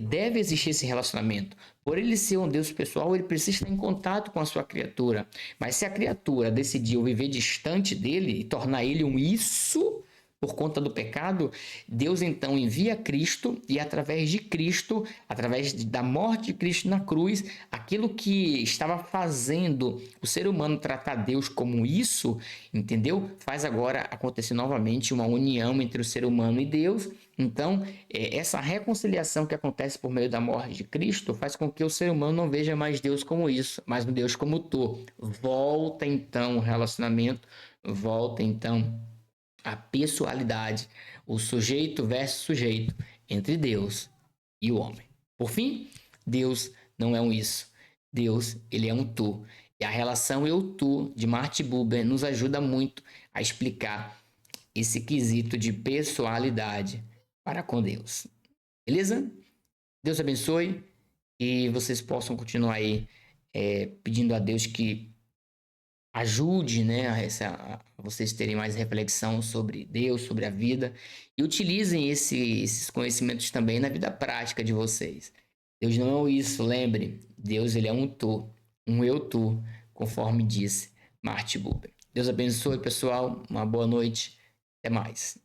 deve existir esse relacionamento. Por ele ser um Deus pessoal, ele precisa estar em contato com a sua criatura. Mas se a criatura decidiu viver distante dele e tornar ele um isso por conta do pecado, Deus então envia Cristo e através de Cristo, através da morte de Cristo na cruz, aquilo que estava fazendo o ser humano tratar Deus como isso, entendeu? Faz agora acontecer novamente uma união entre o ser humano e Deus. Então, essa reconciliação que acontece por meio da morte de Cristo faz com que o ser humano não veja mais Deus como isso, mas um Deus como tu. Volta então o relacionamento, volta então a pessoalidade, o sujeito versus sujeito entre Deus e o homem. Por fim, Deus não é um isso. Deus, ele é um tu. E a relação eu-tu de Martin Buber nos ajuda muito a explicar esse quesito de pessoalidade para com Deus. Beleza? Deus abençoe e vocês possam continuar aí pedindo a Deus que ajude, né, a vocês terem mais reflexão sobre Deus, sobre a vida, e utilizem esses conhecimentos também na vida prática de vocês. Deus não é isso, lembre, Deus ele é um tu, um eu-tu, conforme disse Martin Buber. Deus abençoe, pessoal, uma boa noite, até mais.